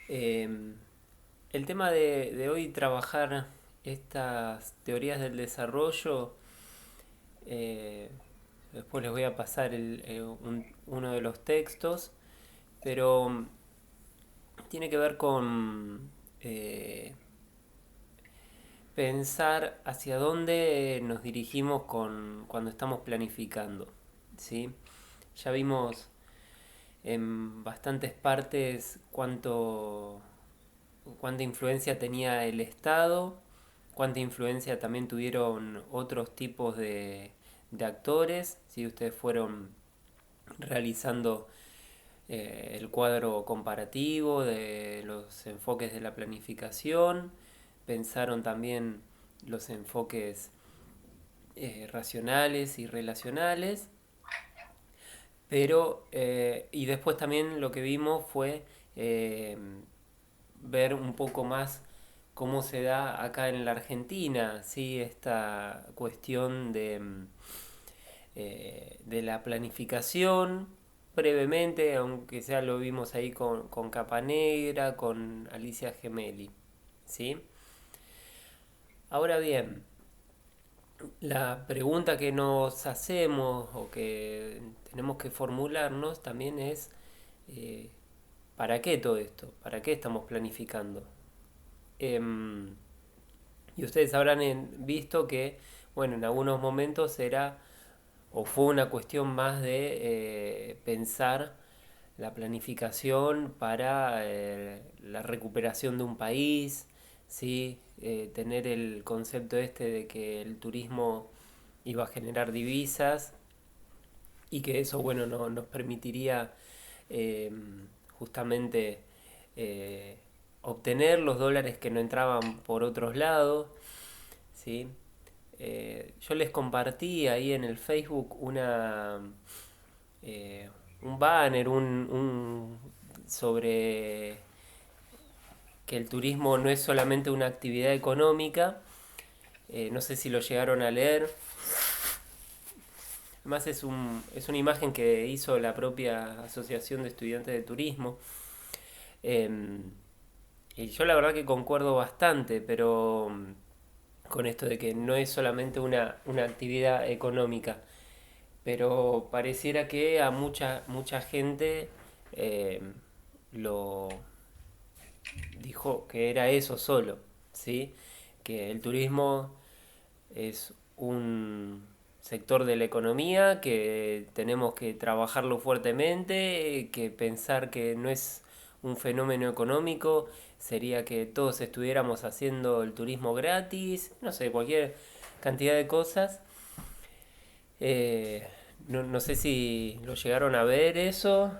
Eh, el tema de hoy trabajar estas teorías del desarrollo, eh, después les voy a pasar uno de los textos, pero tiene que ver con pensar hacia dónde nos dirigimos cuando estamos planificando, ¿sí? Ya vimos en bastantes partes cuánta influencia tenía el Estado, cuánta influencia también tuvieron otros tipos de actores, si ustedes fueron realizando el cuadro comparativo de los enfoques de la planificación, pensaron también los enfoques racionales y relacionales, pero y después también lo que vimos fue eh, ver un poco más cómo se da acá en la Argentina, ¿sí? Esta cuestión de la planificación, brevemente, aunque sea lo vimos ahí con Capa Negra, con Alicia Gemelli, ¿sí? Ahora bien, la pregunta que nos hacemos o que tenemos que formularnos también es eh, ¿para qué todo esto? ¿Para qué estamos planificando? Em, y ustedes habrán visto que, bueno, en algunos momentos era o fue una cuestión más de pensar la planificación para la recuperación de un país, ¿sí? Tener el concepto este de que el turismo iba a generar divisas y que eso, bueno, nos permitiría eh, justamente eh, obtener los dólares que no entraban por otros lados, ¿sí? Yo les compartí ahí en el Facebook eh, un banner sobre que el turismo no es solamente una actividad económica. No sé si lo llegaron a leer. Además es una imagen que hizo la propia Asociación de Estudiantes de Turismo. Eh, y yo la verdad que concuerdo bastante, pero con esto de que no es solamente una actividad económica. Pero pareciera que a mucha gente eh, lo dijo que era eso solo, ¿sí? Que el turismo es un sector de la economía que tenemos que trabajarlo fuertemente, que pensar que no es un fenómeno económico sería que todos estuviéramos haciendo el turismo gratis, no sé, cualquier cantidad de cosas. Eh, no sé si lo llegaron a ver eso.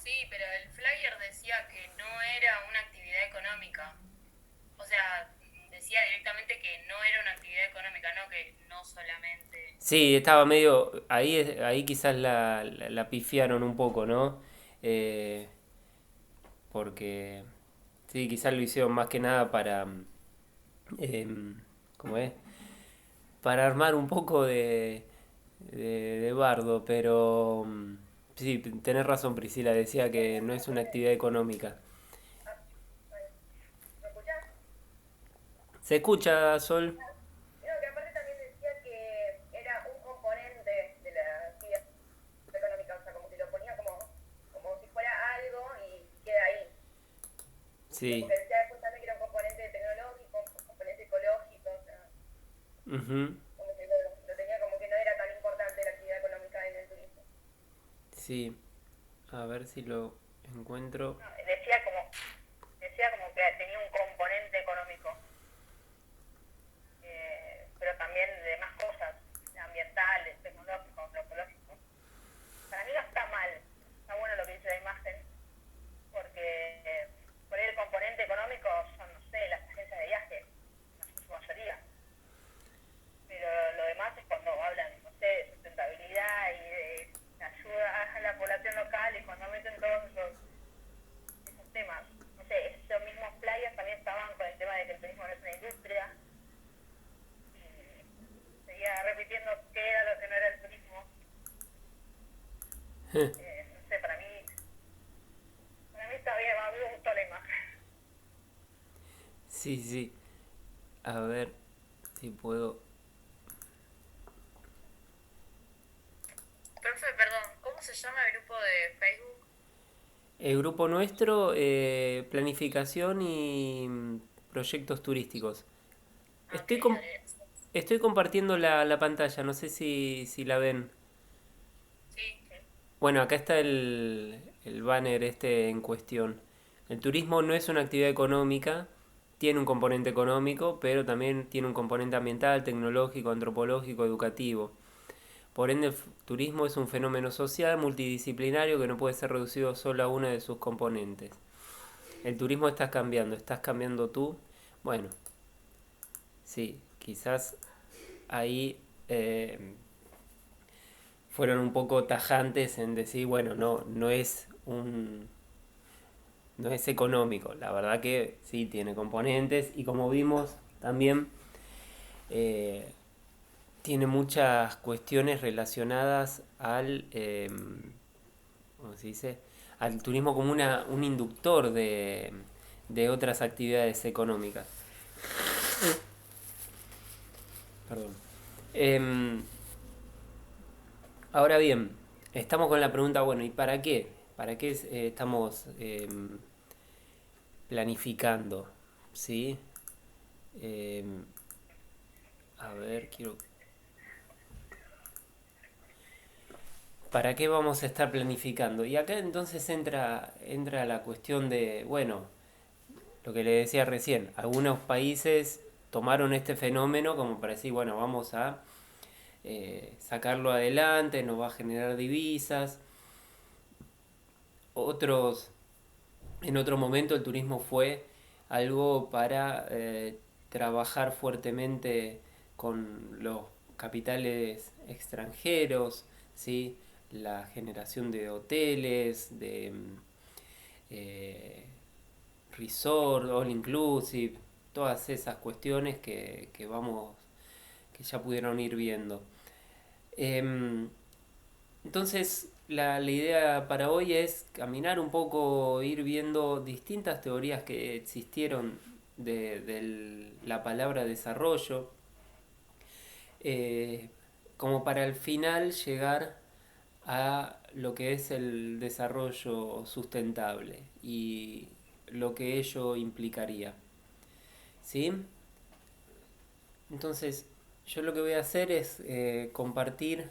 Sí, pero el flyer decía que no era una actividad económica. O sea, decía directamente que no era una actividad económica, no que no solamente. Sí, estaba medio. Ahí quizás la pifiaron un poco, ¿no? Eh, porque. Sí, quizás lo hicieron más que nada para. ¿Cómo es? Para armar un poco de bardo, pero. Sí, tenés razón, Priscila, decía que no es una actividad económica. ¿Me escuchás? ¿Se escucha, Sol? No, que aparte también decía que era un componente de la actividad económica, o sea, como si lo ponía como si fuera algo y queda ahí. Sí. Porque decía después también que era un componente tecnológico, un componente ecológico, o sea, Ujú. como que lo tenía como que no era tan importante la actividad económica en el turismo. Sí. A ver si lo encuentro. No, decía como que tenía un componente económico, pero también de más cosas, ambientales, tecnológicos, ecológicos. Para mí no está mal, está bueno lo que dice la imagen, porque por ahí el componente económico son, no sé, las agencias de viaje, en su mayoría, pero lo demás es cuando hablan, no sé, de sustentabilidad y de ayuda a la población local y cuando meten todos esos temas. No sé, esos mismos playas también está Sí, sí. A ver si puedo. Profe, perdón, ¿cómo se llama el grupo de Facebook? El grupo nuestro, planificación y proyectos turísticos. Ah, ok, Estoy, com- dale. estoy compartiendo la pantalla, no sé si la ven. Sí, sí. Bueno, acá está el banner este en cuestión. El turismo no es una actividad económica, tiene un componente económico, pero también tiene un componente ambiental, tecnológico, antropológico, educativo. Por ende, el turismo es un fenómeno social multidisciplinario que no puede ser reducido solo a una de sus componentes. El turismo estás cambiando tú. Bueno, sí, quizás ahí fueron un poco tajantes en decir, bueno, no es económico. La verdad que sí, tiene componentes y como vimos también eh, tiene muchas cuestiones relacionadas ¿cómo se dice? Al turismo como un inductor de otras actividades económicas. Perdón. Em, Ahora bien, estamos con la pregunta, bueno, ¿y para qué? ¿Para qué estamos planificando? ¿Sí? Em, a ver, quiero... ¿Para qué vamos a estar planificando? Y acá entonces entra la cuestión de, bueno, lo que le decía recién, algunos países tomaron este fenómeno como para decir, bueno, vamos a sacarlo adelante, nos va a generar divisas. Otros, en otro momento el turismo fue algo para trabajar fuertemente con los capitales extranjeros, ¿sí? La generación de hoteles, de eh, resort, all inclusive, todas esas cuestiones que ya pudieron ir viendo. Em, entonces, la idea para hoy es caminar un poco, ir viendo distintas teorías que existieron de la palabra desarrollo, eh, como para al final llegar a lo que es el desarrollo sustentable y lo que ello implicaría. ¿Sí? Entonces, yo lo que voy a hacer es compartir,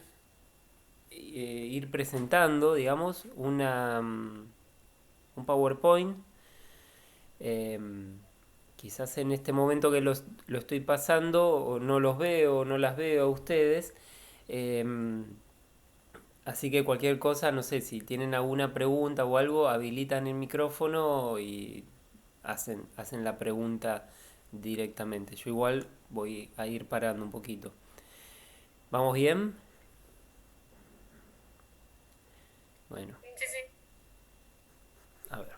ir presentando, digamos, un PowerPoint. eh, Quizás en este momento que lo estoy pasando, o no los veo, no las veo a ustedes. eh, Así que cualquier cosa, no sé, si tienen alguna pregunta o algo, habilitan el micrófono y hacen la pregunta directamente. Yo igual voy a ir parando un poquito. ¿Vamos bien? Bueno, Sí, sí. a ver.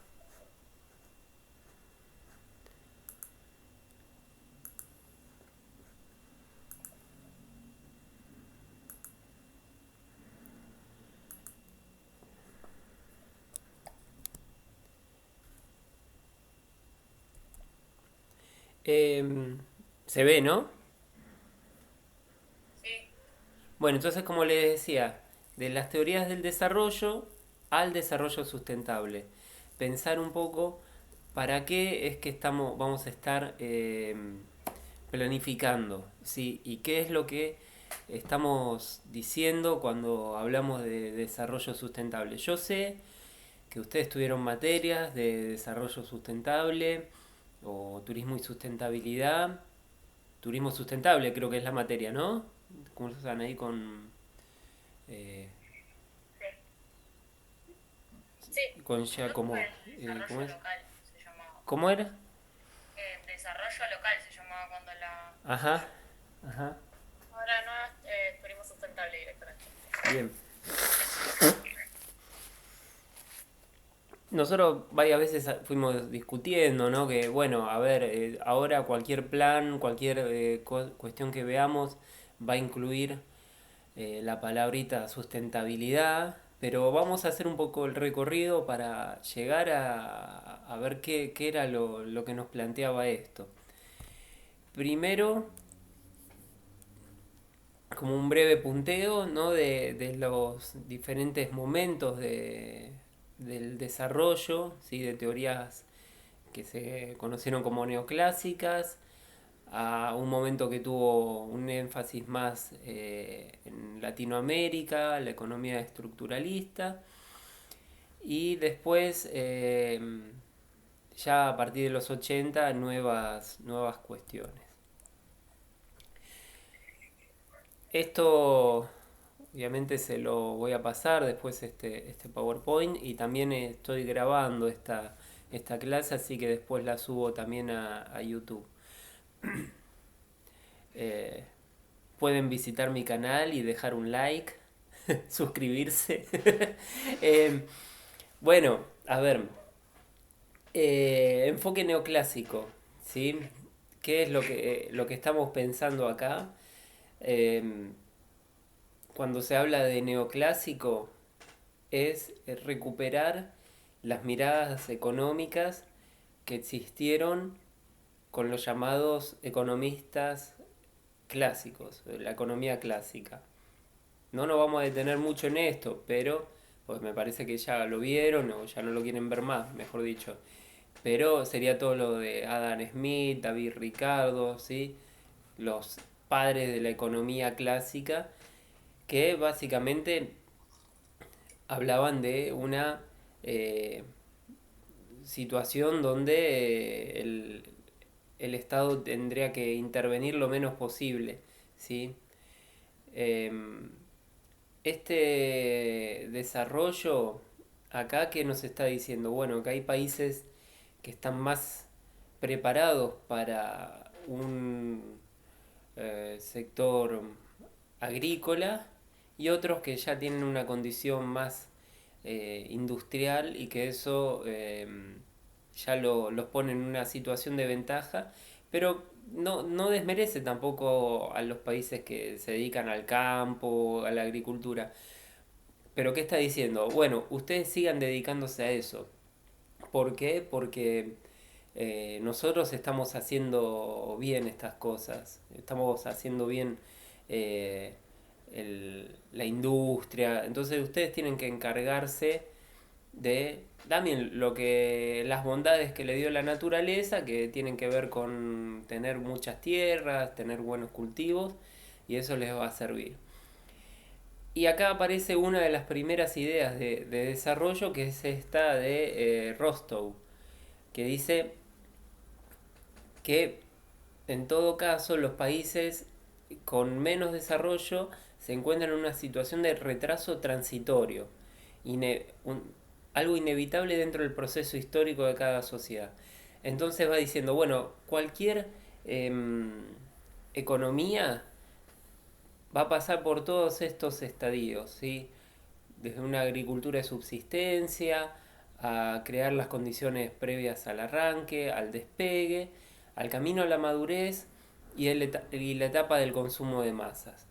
Em, Se ve, ¿no? Sí. Bueno, entonces como les decía, de las teorías del desarrollo al desarrollo sustentable. Pensar un poco para qué es que vamos a estar planificando, ¿sí? Y qué es lo que estamos diciendo cuando hablamos de desarrollo sustentable. Yo sé que ustedes tuvieron materias de desarrollo sustentable o turismo y sustentabilidad. Turismo sustentable creo que es la materia, ¿no? ¿Cómo están ahí con, eh, Sí. Sí. con ya Nosotros como... el ¿cómo desarrollo es? local se llamaba. ¿Cómo era? Desarrollo local se llamaba cuando la Ajá, estudiamos. ajá, Ahora no es turismo sustentable directamente. bien. Nosotros varias veces fuimos discutiendo, ¿no? Que bueno, a ver, ahora cualquier plan, cualquier cuestión que veamos va a incluir la palabrita sustentabilidad, pero vamos a hacer un poco el recorrido para llegar a ver qué era lo que nos planteaba esto. primero, como un breve punteo, ¿no? de los diferentes momentos del desarrollo, ¿sí? De teorías que se conocieron como neoclásicas, a un momento que tuvo un énfasis más en Latinoamérica, la economía estructuralista, y después, ya a partir de los 80 nuevas cuestiones. Esto obviamente se lo voy a pasar después este PowerPoint, y también estoy grabando esta clase, así que después la subo también a YouTube. Eh, Pueden visitar mi canal y dejar un like, suscribirse. Eh, bueno, a ver, enfoque neoclásico, ¿sí? ¿Qué es lo que estamos pensando acá? Eh, Cuando se habla de neoclásico, es recuperar las miradas económicas que existieron con los llamados economistas clásicos, la economía clásica. No nos vamos a detener mucho en esto, pero pues me parece que ya lo vieron o ya no lo quieren ver más, mejor dicho. Pero sería todo lo de Adam Smith, David Ricardo, ¿sí? Los padres de la economía clásica, que básicamente hablaban de una eh, situación donde el Estado tendría que intervenir lo menos posible, ¿sí? Em, este desarrollo acá, que nos está diciendo, bueno, que hay países que están más preparados para un sector agrícola, y otros que ya tienen una condición más industrial, y que eso ya los pone en una situación de ventaja, pero no desmerece tampoco a los países que se dedican al campo, a la agricultura. Pero ¿qué está diciendo? Bueno, ustedes sigan dedicándose a eso. ¿Por qué? Porque nosotros estamos haciendo bien estas cosas, estamos haciendo bien eh, la industria, entonces ustedes tienen que encargarse de también las bondades que le dio la naturaleza, que tienen que ver con tener muchas tierras, tener buenos cultivos, y eso les va a servir. Y acá aparece una de las primeras ideas de desarrollo, que es esta de Rostow, que dice que en todo caso los países con menos desarrollo se encuentran en una situación de retraso transitorio, ine- un- algo inevitable dentro del proceso histórico de cada sociedad. Entonces va diciendo, bueno, cualquier economía va a pasar por todos estos estadios, ¿sí? Desde una agricultura de subsistencia, a crear las condiciones previas al arranque, al despegue, al camino a la madurez y la etapa del consumo de masas.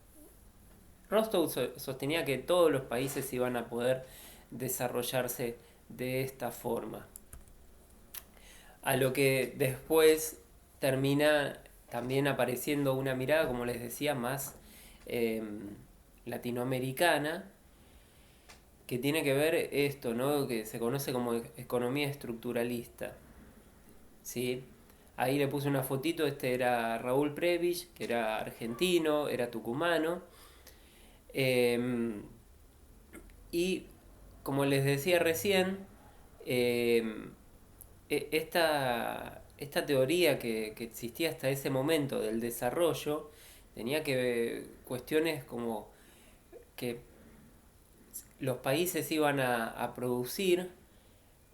Rostow sostenía que todos los países iban a poder desarrollarse de esta forma. A lo que después termina también apareciendo una mirada, como les decía, más eh, latinoamericana, que tiene que ver esto, ¿no? Que se conoce como economía estructuralista, ¿sí? Ahí le puse una fotito, este era Raúl Previch, que era argentino, era tucumano. Eh, y como les decía recién, eh, esta teoría que existía hasta ese momento del desarrollo tenía que ver cuestiones como que los países iban a producir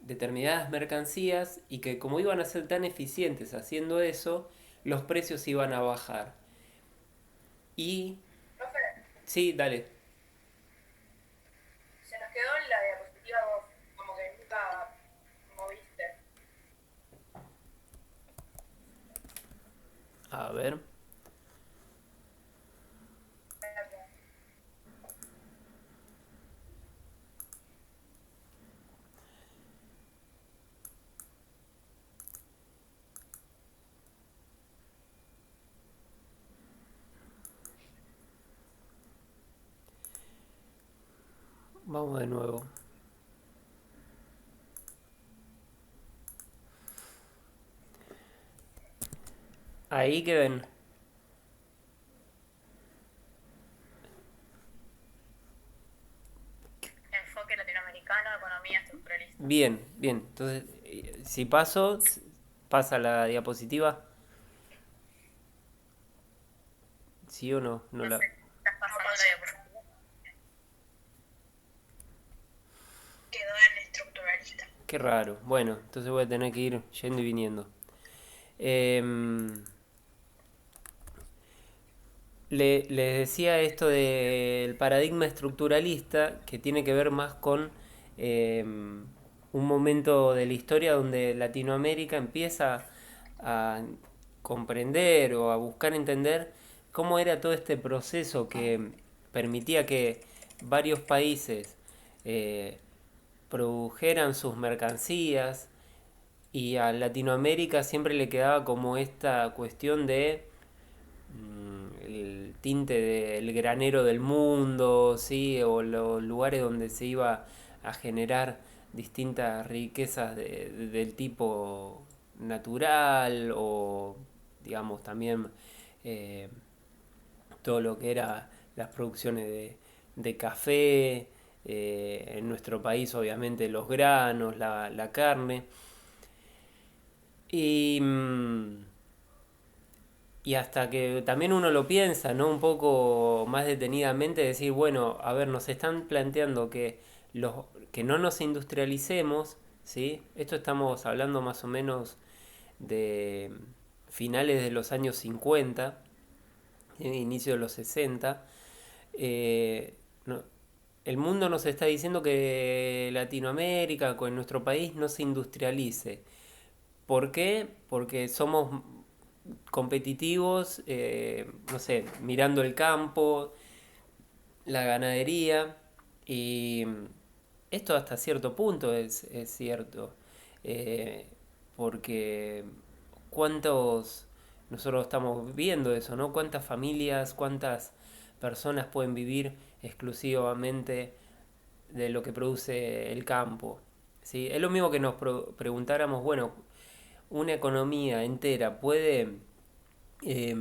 determinadas mercancías, y que como iban a ser tan eficientes haciendo eso, los precios iban a bajar. Y Profe, sí, dale. se nos quedó en la diapositiva 2, como que nunca moviste. A ver. Vamos de nuevo. Ahí que ven. Enfoque latinoamericano, economía estructuralista. Bien, bien. Entonces, si paso, pasa la diapositiva. ¿Sí o no? No No la... sé, estás pasando la diapositiva. Quedó en estructuralista. Qué raro. Bueno, entonces voy a tener que ir yendo y viniendo. Em, les decía esto del paradigma estructuralista que tiene que ver más con un momento de la historia donde Latinoamérica empieza a comprender o a buscar entender cómo era todo este proceso que permitía que varios países eh, produjeran sus mercancías y a Latinoamérica siempre le quedaba como esta cuestión de el tinte del granero del mundo, ¿sí? O los lugares donde se iba a generar distintas riquezas del tipo natural o digamos también eh, todo lo que era las producciones de café, en nuestro país obviamente los granos, la carne. Y, y hasta que también uno lo piensa, ¿no? Un poco más detenidamente, decir, bueno, a ver, nos están planteando que, que no nos industrialicemos, ¿sí? Esto estamos hablando más o menos de finales de los años 50, inicio de los 60. No, el mundo nos está diciendo que Latinoamérica, con nuestro país, no se industrialice. ¿Por qué? Porque somos competitivos, no sé, mirando el campo, la ganadería, y esto hasta cierto punto es cierto, eh, porque cuántos, nosotros estamos viendo eso, ¿no? Cuántas familias, cuántas personas pueden vivir exclusivamente de lo que produce el campo. ¿Sí? Es lo mismo que nos preguntáramos, bueno, una economía entera puede eh,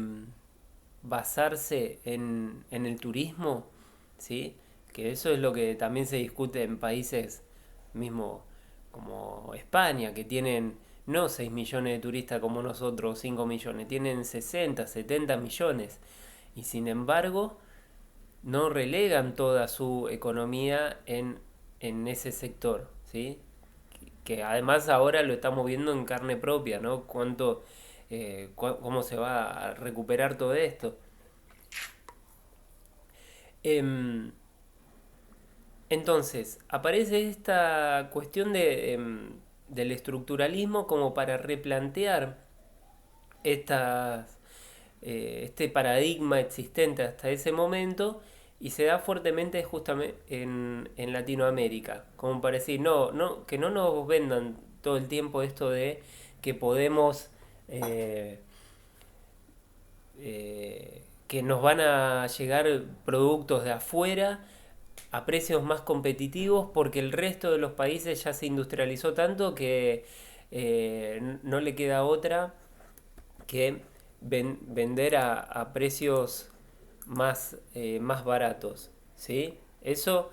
basarse en el turismo, ¿sí? Que eso es lo que también se discute en países mismo como España, que tienen no 6 millones de turistas como nosotros, 5 millones, tienen 60 70 millones. Y sin embargo, no relegan toda su economía en ese sector, ¿sí? Que además ahora lo estamos viendo en carne propia, ¿no? Cómo se va a recuperar todo esto. Em, entonces, aparece esta cuestión del estructuralismo como para replantear este paradigma existente hasta ese momento y se da fuertemente justamente en Latinoamérica, como para decir, no, no, que no nos vendan todo el tiempo esto de que podemos, eh, que nos van a llegar productos de afuera a precios más competitivos porque el resto de los países ya se industrializó tanto que no le queda otra que vender a precios más baratos. ¿Sí? Eso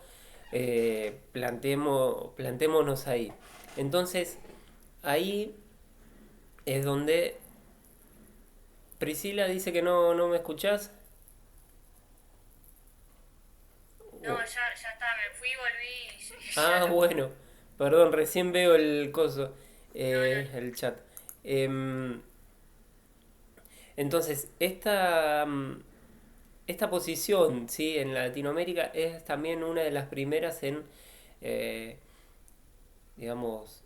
plantémonos ahí. Entonces, ahí es donde Priscila dice que no me escuchás. No, ya está, me fui, volví y ya Ah, no. bueno, perdón, recién veo el coso, No, no, el chat. Em, entonces, esta posición, ¿sí? En Latinoamérica es también una de las primeras en, eh, digamos,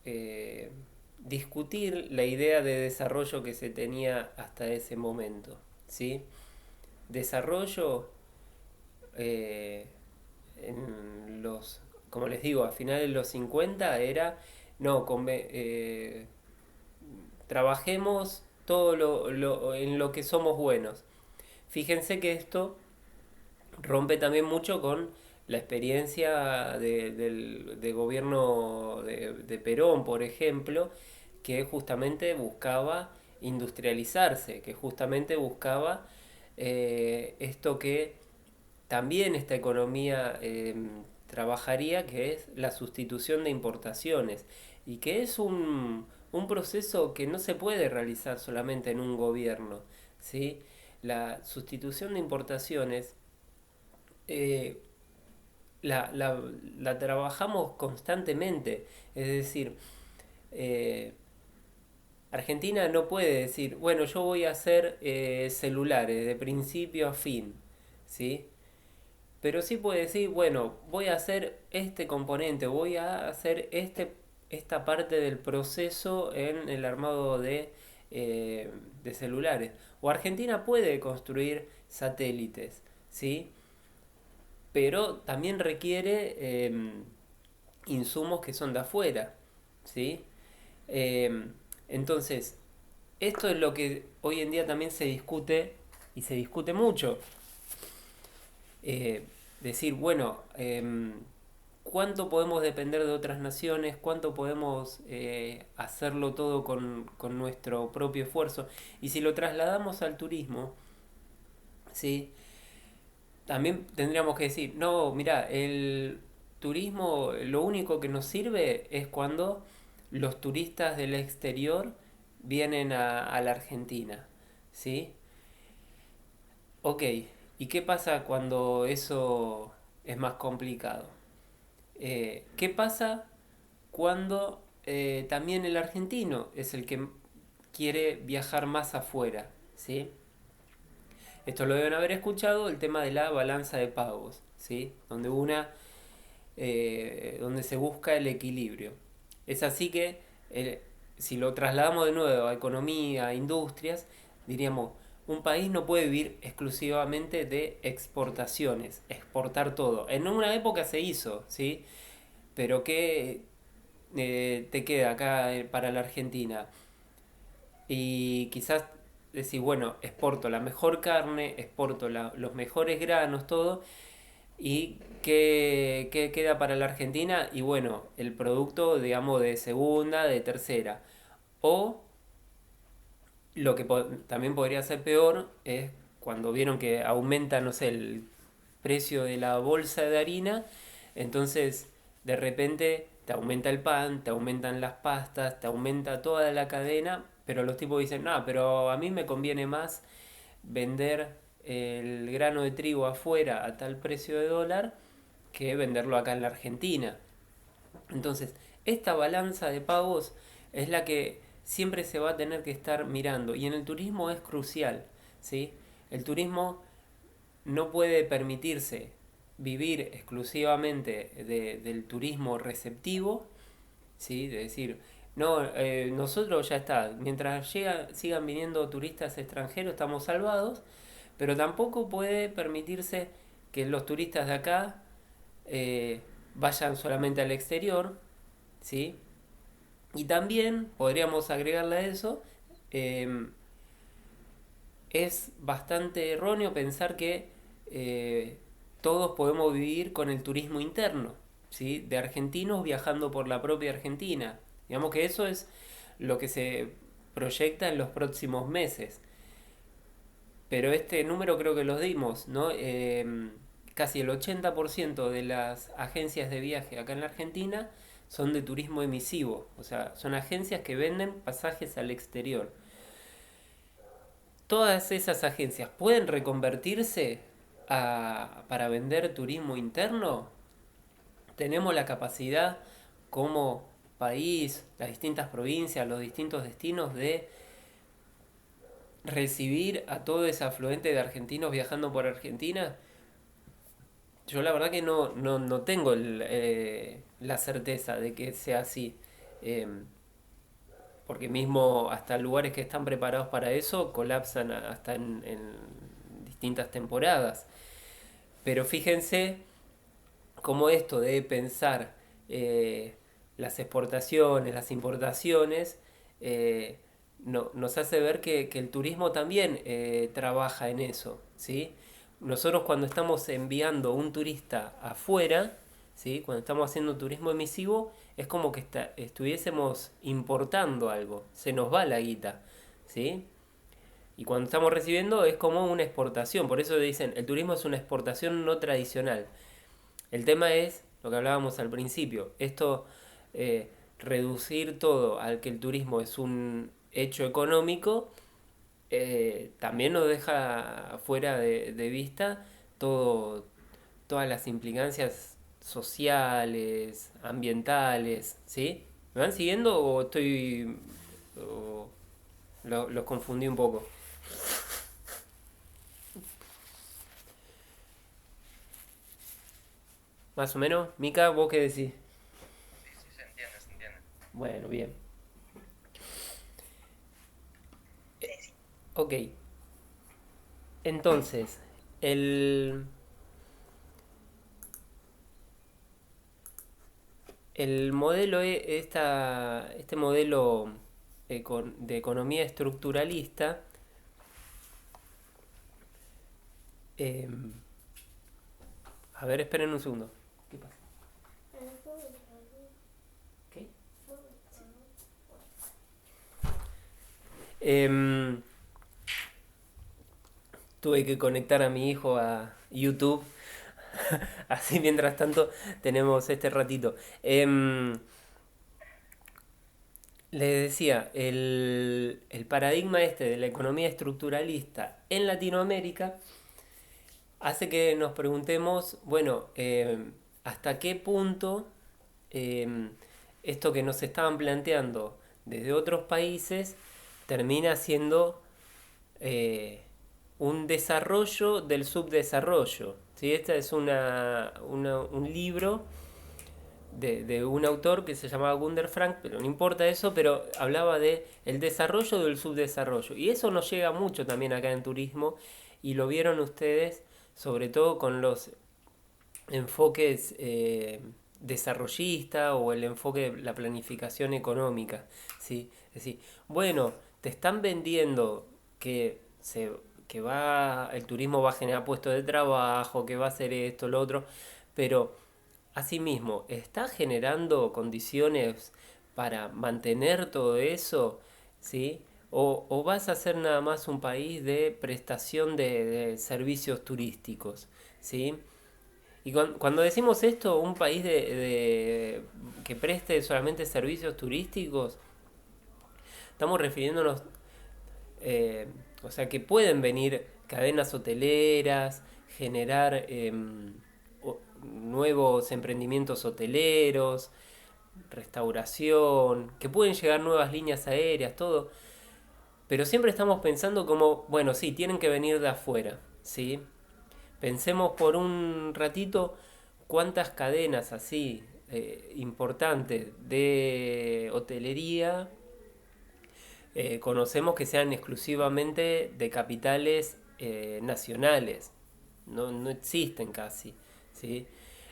eh, discutir la idea de desarrollo que se tenía hasta ese momento, ¿sí? Desarrollo eh, como les digo, a finales de los 50 era, no, trabajemos todo en lo que somos buenos. Fíjense que esto rompe también mucho con la experiencia del gobierno de Perón, por ejemplo, que justamente buscaba industrializarse, que justamente buscaba esto que también esta economía trabajaría, que es la sustitución de importaciones, y que es un proceso que no se puede realizar solamente en un gobierno, ¿sí? La sustitución de importaciones eh, la, la, la trabajamos constantemente, es decir, eh, Argentina no puede decir, bueno, yo voy a hacer celulares de principio a fin, ¿sí? Pero sí puede decir, bueno, voy a hacer este componente, voy a hacer esta parte del proceso en el armado de celulares. O Argentina puede construir satélites, ¿sí? Pero también requiere insumos que son de afuera, ¿sí? Eh, entonces, esto es lo que hoy en día también se discute y se discute mucho. Eh, Decir, bueno, ¿cuánto podemos depender de otras naciones? ¿Cuánto podemos hacerlo todo con nuestro propio esfuerzo? Y si lo trasladamos al turismo, ¿sí? También tendríamos que decir, no, mira, el turismo lo único que nos sirve es cuando los turistas del exterior vienen a la Argentina, ¿sí? Ok, ¿y qué pasa cuando eso es más complicado? ¿Qué pasa cuando también el argentino es el que quiere viajar más afuera, ¿sí? Esto lo deben haber escuchado, el tema de la balanza de pagos, ¿sí? Donde se busca el equilibrio. Es así que si lo trasladamos de nuevo a economía, a industrias, diríamos, un país no puede vivir exclusivamente de exportaciones, exportar todo. En una época se hizo, ¿sí? Pero ¿qué te queda acá para la Argentina? Y quizás decir, bueno, exporto la mejor carne, exporto los mejores granos, todo, y ¿qué queda para la Argentina? Y bueno, el producto, digamos, de segunda, de tercera. O lo que también podría ser peor es cuando vieron que aumenta, no sé, el precio de la bolsa de harina, entonces de repente te aumenta el pan, te aumentan las pastas, te aumenta toda la cadena, pero los tipos dicen, no, pero a mí me conviene más vender el grano de trigo afuera a tal precio de dólar que venderlo acá en la Argentina. Entonces, esta balanza de pagos es la que siempre se va a tener que estar mirando y en el turismo es crucial, ¿sí? El turismo no puede permitirse vivir exclusivamente del turismo receptivo, ¿sí? De decir, no, nosotros ya está, mientras sigan viniendo turistas extranjeros estamos salvados, pero tampoco puede permitirse que los turistas de acá vayan solamente al exterior, ¿sí? Y también podríamos agregarle a eso, eh, es bastante erróneo pensar que eh, todos podemos vivir con el turismo interno, ¿sí? De argentinos viajando por la propia Argentina. Digamos que eso es lo que se proyecta en los próximos meses. Pero este número creo que lo dimos, ¿no? Casi el 80% de las agencias de viaje acá en la Argentina son de turismo emisivo, o sea, son agencias que venden pasajes al exterior. Todas esas agencias pueden reconvertirse para vender turismo interno. Tenemos la capacidad como país, las distintas provincias, los distintos destinos de recibir a todo ese afluente de argentinos viajando por Argentina. Yo la verdad que no tengo la certeza de que sea así. Eh, Porque mismo hasta lugares que están preparados para eso colapsan hasta en distintas temporadas. Pero fíjense cómo esto de pensar las exportaciones, las importaciones, nos hace ver que el turismo también trabaja en eso, ¿sí? nosotros cuando estamos enviando un turista afuera, ¿sí? Cuando estamos haciendo turismo emisivo, es como que estuviésemos importando algo, se nos va la guita, ¿sí? Y cuando estamos recibiendo es como una exportación, por eso dicen, el turismo es una exportación no tradicional. El tema es lo que hablábamos al principio, esto, reducir todo al que el turismo es un hecho económico, también nos deja fuera de vista todo, todas las implicancias sociales, ambientales, ¿sí? ¿Me van siguiendo o estoy... o los confundí un poco? Más o menos. Mica, ¿vos qué decís? Sí, sí, se entiende, se entiende. Bueno, bien. Sí, sí. Ok. Entonces, el, el modelo, este modelo de economía estructuralista, eh, a ver, esperen un segundo. ¿Qué pasa? ¿Qué? Em, tuve que conectar a mi hijo a YouTube. Así mientras tanto tenemos este ratito. Les decía, el paradigma este de la economía estructuralista en Latinoamérica hace que nos preguntemos, bueno, ¿hasta qué punto esto que nos estaban planteando desde otros países termina siendo eh, un desarrollo del subdesarrollo? ¿Sí? Este es un libro de un autor que se llamaba Gunder Frank, pero no importa eso, pero hablaba de el desarrollo del subdesarrollo. Y eso nos llega mucho también acá en turismo y lo vieron ustedes sobre todo con los enfoques desarrollistas o el enfoque de la planificación económica. ¿Sí? Es decir, bueno, te están vendiendo que el turismo va a generar puestos de trabajo, que va a hacer esto, lo otro, pero asimismo, ¿está generando condiciones para mantener todo eso? ¿Sí? O vas a ser nada más un país de prestación de servicios turísticos? ¿Sí? Y cuando decimos esto, un país que preste solamente servicios turísticos, estamos refiriéndonos, eh, o sea, que pueden venir cadenas hoteleras, generar nuevos emprendimientos hoteleros, restauración, que pueden llegar nuevas líneas aéreas, todo. Pero siempre estamos pensando como, bueno, sí, tienen que venir de afuera, ¿sí? Pensemos por un ratito cuántas cadenas así importantes de hotelería conocemos que sean exclusivamente de capitales nacionales. No, no existen casi, ¿sí?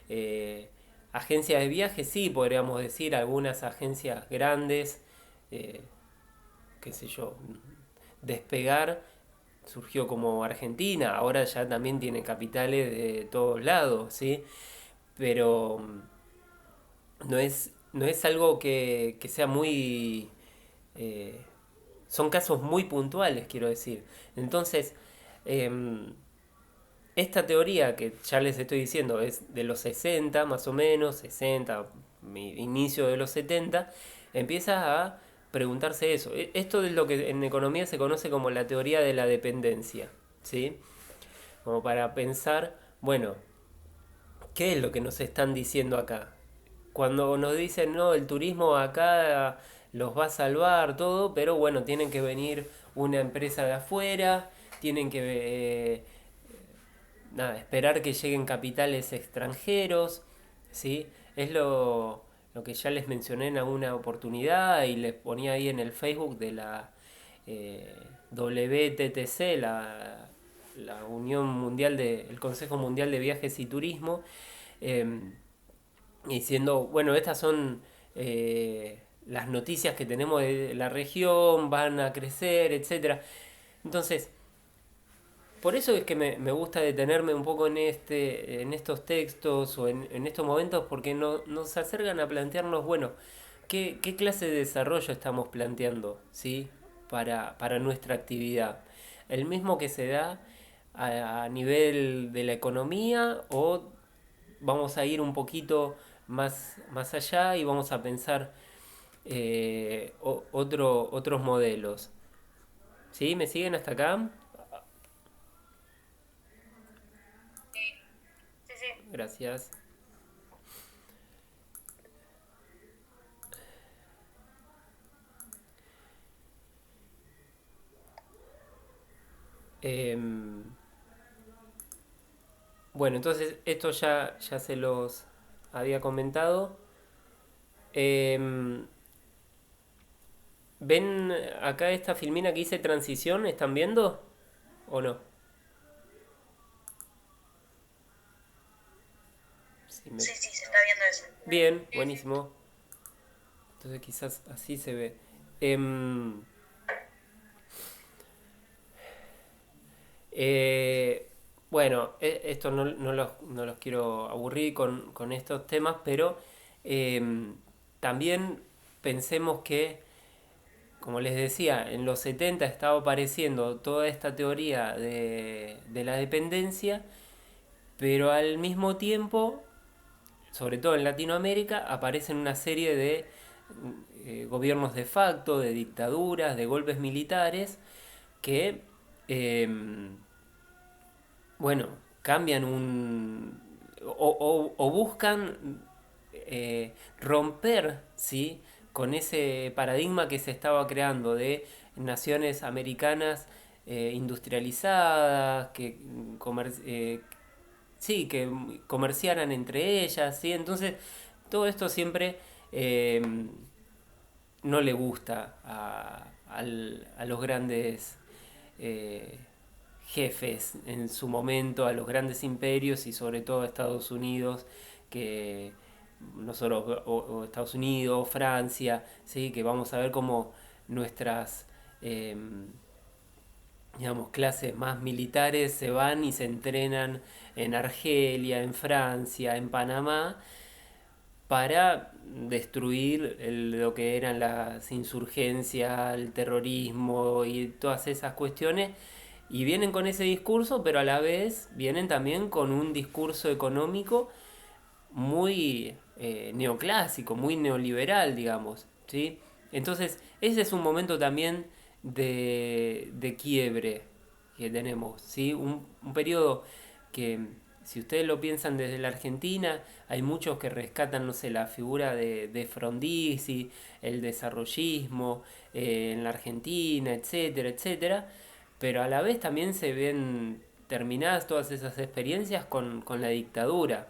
Eh, Agencias de viaje, sí, podríamos decir, algunas agencias grandes, eh, qué sé yo, Despegar surgió como Argentina, ahora ya también tiene capitales de todos lados, ¿sí? Pero no es algo que sea muy... eh, son casos muy puntuales, quiero decir. Entonces, em, esta teoría que ya les estoy diciendo es de los 60 más o menos, 60 inicio de los 70 empieza a preguntarse eso. Esto es lo que en economía se conoce como la teoría de la dependencia, ¿sí? Como para pensar, bueno, ¿qué es lo que nos están diciendo acá? Cuando nos dicen, no, el turismo acá los va a salvar todo, pero bueno, tienen que venir una empresa de afuera, tienen que nada, esperar que lleguen capitales extranjeros, ¿sí? Es lo que ya les mencioné en alguna oportunidad y les ponía ahí en el Facebook de la WTTC, la Unión Mundial el Consejo Mundial de Viajes y Turismo, eh, diciendo, bueno, estas son las noticias que tenemos de la región, van a crecer, etcétera. Entonces, por eso es que me gusta detenerme un poco en estos textos o en estos momentos, porque nos acercan a plantearnos, bueno, ¿qué clase de desarrollo estamos planteando, ¿sí? Para nuestra actividad. El mismo que se da a nivel de la economía, o vamos a ir un poquito más allá y vamos a pensar otros modelos. ¿Sí? ¿Me siguen hasta acá? Sí, sí, sí. Gracias. Em, bueno, entonces esto ya se los había comentado. Em, ¿Ven acá esta filmina que dice transición? ¿Están viendo? ¿O no? Sí, Sí, sí, se está viendo eso. bien, buenísimo. Entonces quizás así se ve. Em, Eh, bueno, esto no los quiero aburrir con estos temas, pero también pensemos que, como les decía, en los 70 estaba apareciendo toda esta teoría de la dependencia, pero al mismo tiempo, sobre todo en Latinoamérica, aparecen una serie de gobiernos de facto, de dictaduras, de golpes militares, que em, bueno, cambian o buscan romper, ¿sí? Con ese paradigma que se estaba creando de naciones americanas industrializadas, sí, que comerciaran entre ellas, ¿sí? Entonces, todo esto siempre eh, no le gusta a los grandes eh, jefes en su momento, a los grandes imperios y sobre todo a Estados Unidos, que nosotros, o Estados Unidos, Francia, ¿sí? Que vamos a ver cómo nuestras eh, digamos, clases más militares se van y se entrenan en Argelia, en Francia, en Panamá, para destruir lo que eran las insurgencias, el terrorismo y todas esas cuestiones. Y vienen con ese discurso, pero a la vez vienen también con un discurso económico muy neoclásico, muy neoliberal, digamos. ¿Sí? Entonces, ese es un momento también de quiebre que tenemos. ¿Sí? Un periodo que, si ustedes lo piensan desde la Argentina, hay muchos que rescatan, no sé, la figura de Frondizi, el desarrollismo en la Argentina, etcétera, etcétera. Pero a la vez también se ven terminadas todas esas experiencias con la dictadura.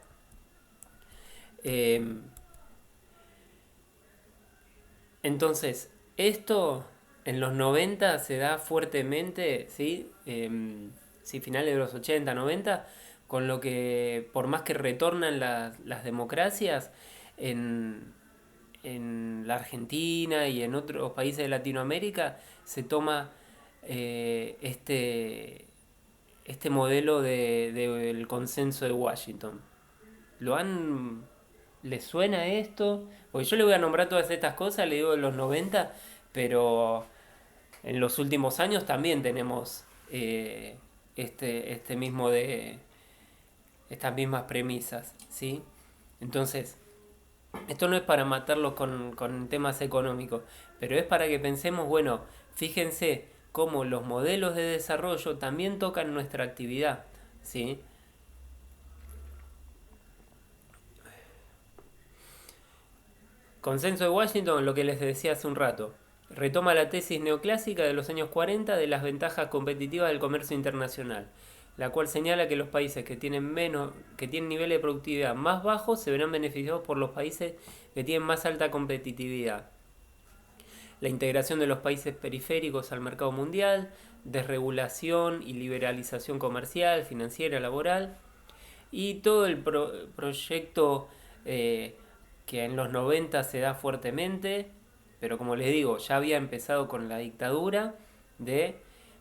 Eh, entonces, esto en los 90 se da fuertemente, ¿sí? Sí, finales de los 80 90, con lo que, por más que retornan las democracias, en, en la Argentina y en otros países de Latinoamérica, se toma este modelo del consenso de Washington. ¿Lo han... ¿Les suena esto? Porque yo le voy a nombrar todas estas cosas, le digo de los 90, pero en los últimos años también tenemos este mismo estas mismas premisas, ¿sí? Entonces, esto no es para matarlos con temas económicos, pero es para que pensemos, bueno, fíjense cómo los modelos de desarrollo también tocan nuestra actividad, ¿sí? Consenso de Washington, lo que les decía hace un rato. Retoma la tesis neoclásica de los años 40 de las ventajas competitivas del comercio internacional, la cual señala que los países que tienen niveles de productividad más bajos se verán beneficiados por los países que tienen más alta competitividad. La integración de los países periféricos al mercado mundial, desregulación y liberalización comercial, financiera, laboral, y todo el proyecto que en los 90 se da fuertemente, pero como les digo, ya había empezado con la dictadura, de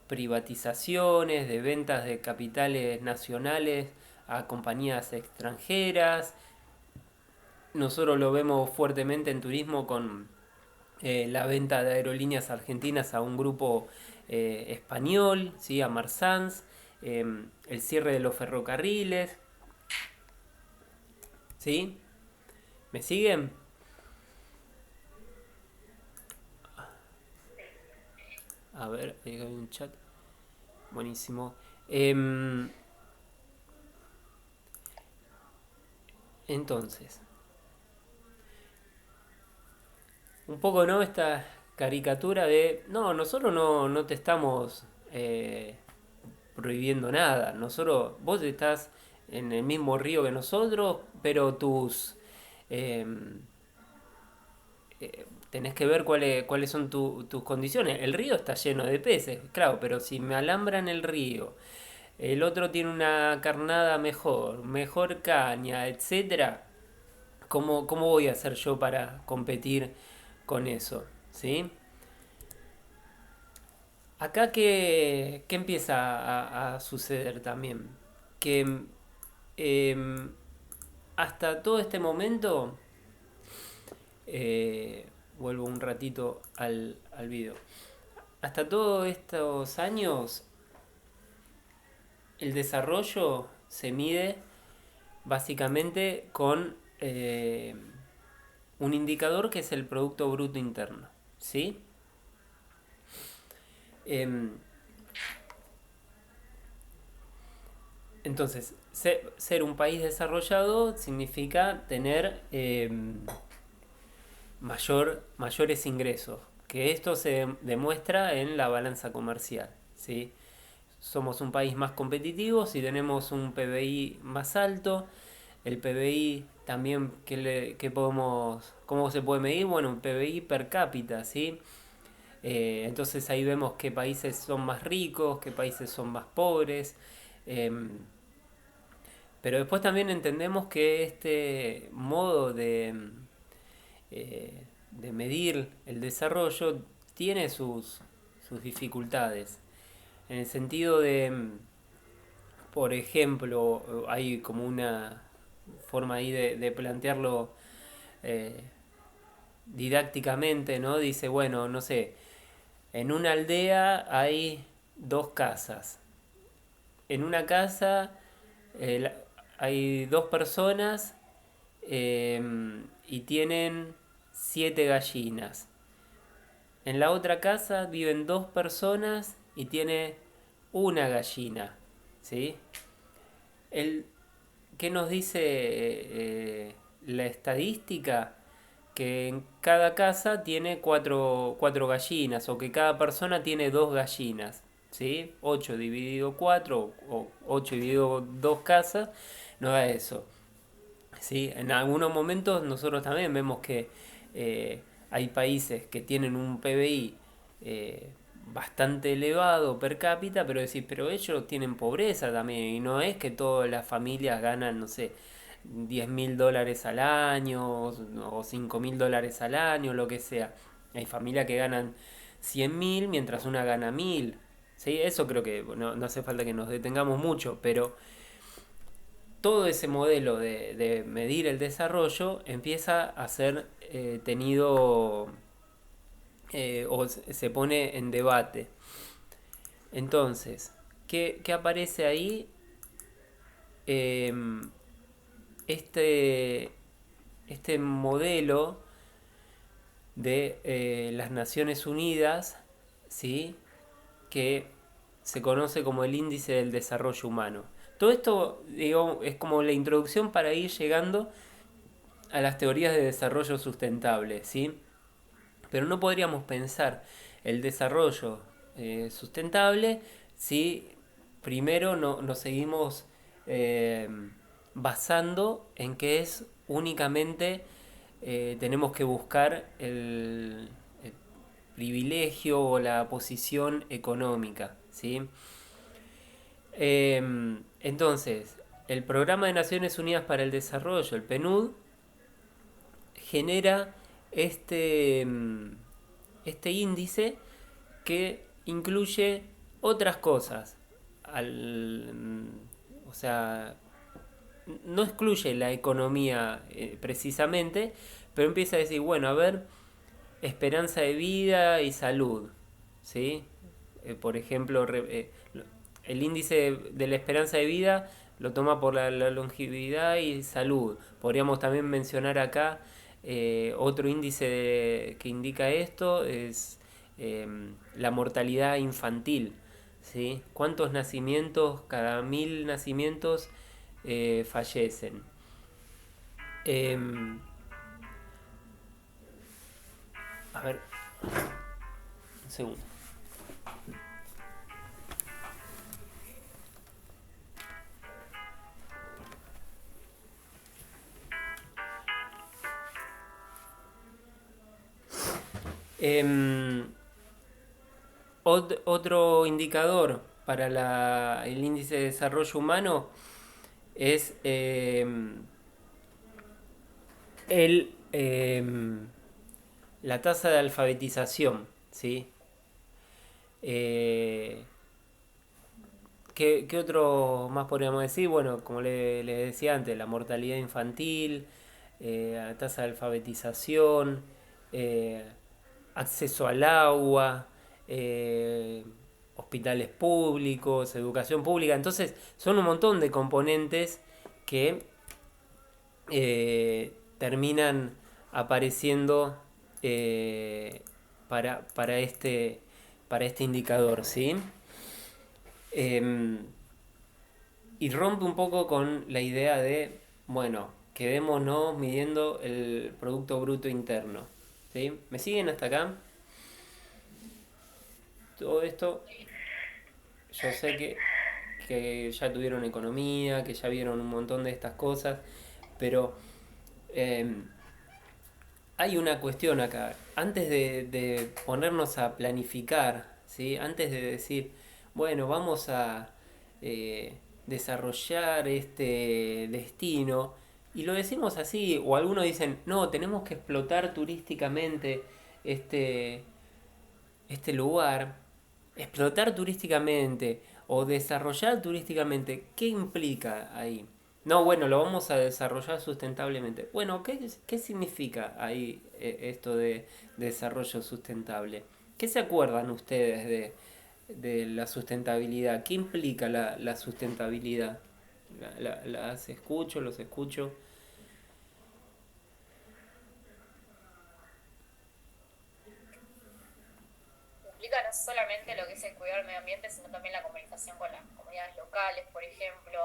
privatizaciones, de ventas de capitales nacionales a compañías extranjeras. Nosotros lo vemos fuertemente en turismo con la venta de aerolíneas argentinas a un grupo español, ¿sí? A Marsans, el cierre de los ferrocarriles, ¿sí? ¿Me siguen? A ver, ahí hay un chat. Buenísimo. Entonces, un poco, ¿no? Esta caricatura de, no, nosotros no te estamos prohibiendo nada. Nosotros, vos estás en el mismo río que nosotros, pero eh, tenés que ver cuáles son tus condiciones. El río está lleno de peces, claro, pero si me alambran el río, el otro tiene una carnada mejor caña, etcétera, ¿cómo voy a hacer yo para competir con eso? ¿Sí? Acá qué empieza a suceder también. Que em, hasta todo este momento, vuelvo un ratito al video, hasta todos estos años el desarrollo se mide básicamente con un indicador que es el Producto Bruto Interno. ¿Sí? Em, entonces, ser un país desarrollado significa tener mayores ingresos, que esto se demuestra en la balanza comercial. ¿Sí? Somos un país más competitivo si tenemos un PBI más alto. El PBI también, ¿cómo se puede medir? Bueno, un PBI per cápita, ¿sí? Entonces ahí vemos qué países son más ricos, qué países son más pobres. em, pero después también entendemos que este modo de medir el desarrollo tiene sus dificultades. En el sentido de, por ejemplo, hay como una forma ahí de plantearlo eh, didácticamente, ¿no? Dice, bueno, no sé, en una aldea hay dos casas. En una casa hay dos personas y tienen 7 gallinas. En la otra casa viven dos personas y tiene una gallina. ¿Sí? El, ¿Qué nos dice la estadística? Que en cada casa tiene cuatro gallinas o que cada persona tiene dos gallinas. ¿Sí? 8 dividido 4 o 8 dividido 2 casas nos da eso. ¿Sí? En algunos momentos nosotros también vemos que hay países que tienen un PBI bastante elevado per cápita, pero ellos tienen pobreza también, y no es que todas las familias ganan, no sé, $10.000 al año o $5.000 al año, lo que sea. Hay familias que ganan 100.000 mientras una gana 1.000. ¿Sí? Eso creo que no hace falta que nos detengamos mucho, pero todo ese modelo de medir el desarrollo empieza a ser tenido o se pone en debate. Entonces, ¿qué aparece ahí? Em, este, este modelo de las Naciones Unidas, ¿sí? Que se conoce como el Índice del Desarrollo Humano. Todo esto, digo, es como la introducción para ir llegando a las teorías de desarrollo sustentable, ¿sí? Pero no podríamos pensar el desarrollo sustentable si primero nos seguimos eh, basando en que es únicamente tenemos que buscar el privilegio o la posición económica, ¿sí? Entonces, el Programa de Naciones Unidas para el Desarrollo, el PNUD, genera este índice que incluye otras cosas. O sea, no excluye la economía precisamente, pero empieza a decir, bueno, a ver, esperanza de vida y salud, ¿sí? Por ejemplo, el índice de la esperanza de vida lo toma por la longevidad y salud. Podríamos también mencionar acá otro índice que indica esto, es la mortalidad infantil, ¿sí? ¿Cuántos nacimientos, cada 1000 nacimientos, fallecen? Em, a ver, un segundo. Em, Otro indicador para el índice de desarrollo humano es el, la tasa de alfabetización, ¿sí? Eh, ¿qué otro más podríamos decir? Bueno, como le decía antes, la mortalidad infantil, la tasa de alfabetización, eh, acceso al agua, eh, hospitales públicos, educación pública. Entonces, son un montón de componentes que terminan apareciendo para este indicador, ¿sí? Em, y rompe un poco con la idea de, bueno, quedémonos midiendo el Producto Bruto Interno, ¿sí? ¿Me siguen hasta acá? Todo esto, yo sé que ya tuvieron economía, que ya vieron un montón de estas cosas, pero em, hay una cuestión acá. Antes de ponernos a planificar, ¿sí? Antes de decir, bueno, vamos a desarrollar este destino, y lo decimos así, o algunos dicen, no, tenemos que explotar turísticamente este, este lugar, explotar turísticamente o desarrollar turísticamente, ¿qué implica ahí? No, bueno, lo vamos a desarrollar sustentablemente. Bueno, ¿qué significa ahí esto de desarrollo sustentable? ¿Qué se acuerdan ustedes de la sustentabilidad? ¿Qué implica la sustentabilidad? Las escucho, los escucho. Implica no solamente lo que es el cuidado del medio ambiente, sino también la comunicación con las comunidades locales, por ejemplo,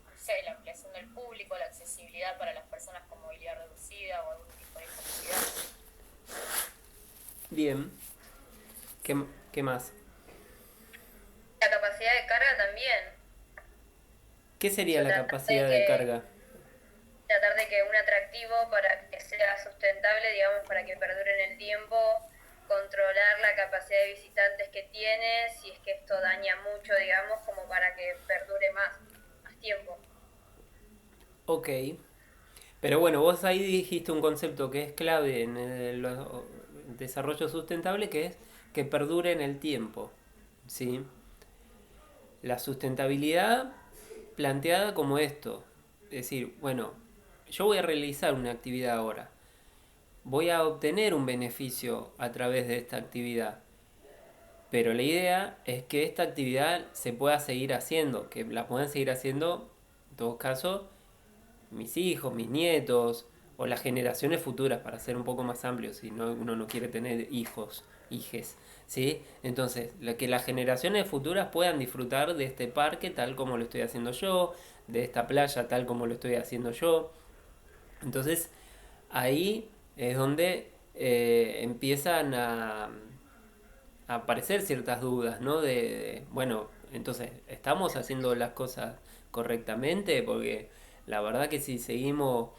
no sé, la ampliación del público, la accesibilidad para las personas con movilidad reducida o algún tipo de discapacidad. Bien. ¿Qué más? La capacidad de carga también. ¿Qué sería la Tratar de capacidad de que, carga? tratar de que un atractivo para que sea sustentable, digamos, para que perdure en el tiempo, controlar la capacidad de visitantes que tiene, si es que esto daña mucho, digamos, como para que perdure más tiempo. Ok. Pero bueno, vos ahí dijiste un concepto que es clave en el desarrollo sustentable, que es que perdure en el tiempo. ¿Sí? La sustentabilidad planteada como esto. Es decir, bueno, yo voy a realizar una actividad ahora. Voy a obtener un beneficio a través de esta actividad. Pero la idea es que esta actividad se pueda seguir haciendo, que la puedan seguir haciendo, en todo caso, mis hijos, mis nietos o las generaciones futuras, para ser un poco más amplio, si no, uno no quiere tener hijos, hijes, ¿sí? Entonces, que las generaciones futuras puedan disfrutar de este parque tal como lo estoy haciendo yo, de esta playa tal como lo estoy haciendo yo. Entonces, ahí es donde empiezan a aparecer ciertas dudas, ¿no? Bueno, entonces, ¿estamos haciendo las cosas correctamente? Porque la verdad que si seguimos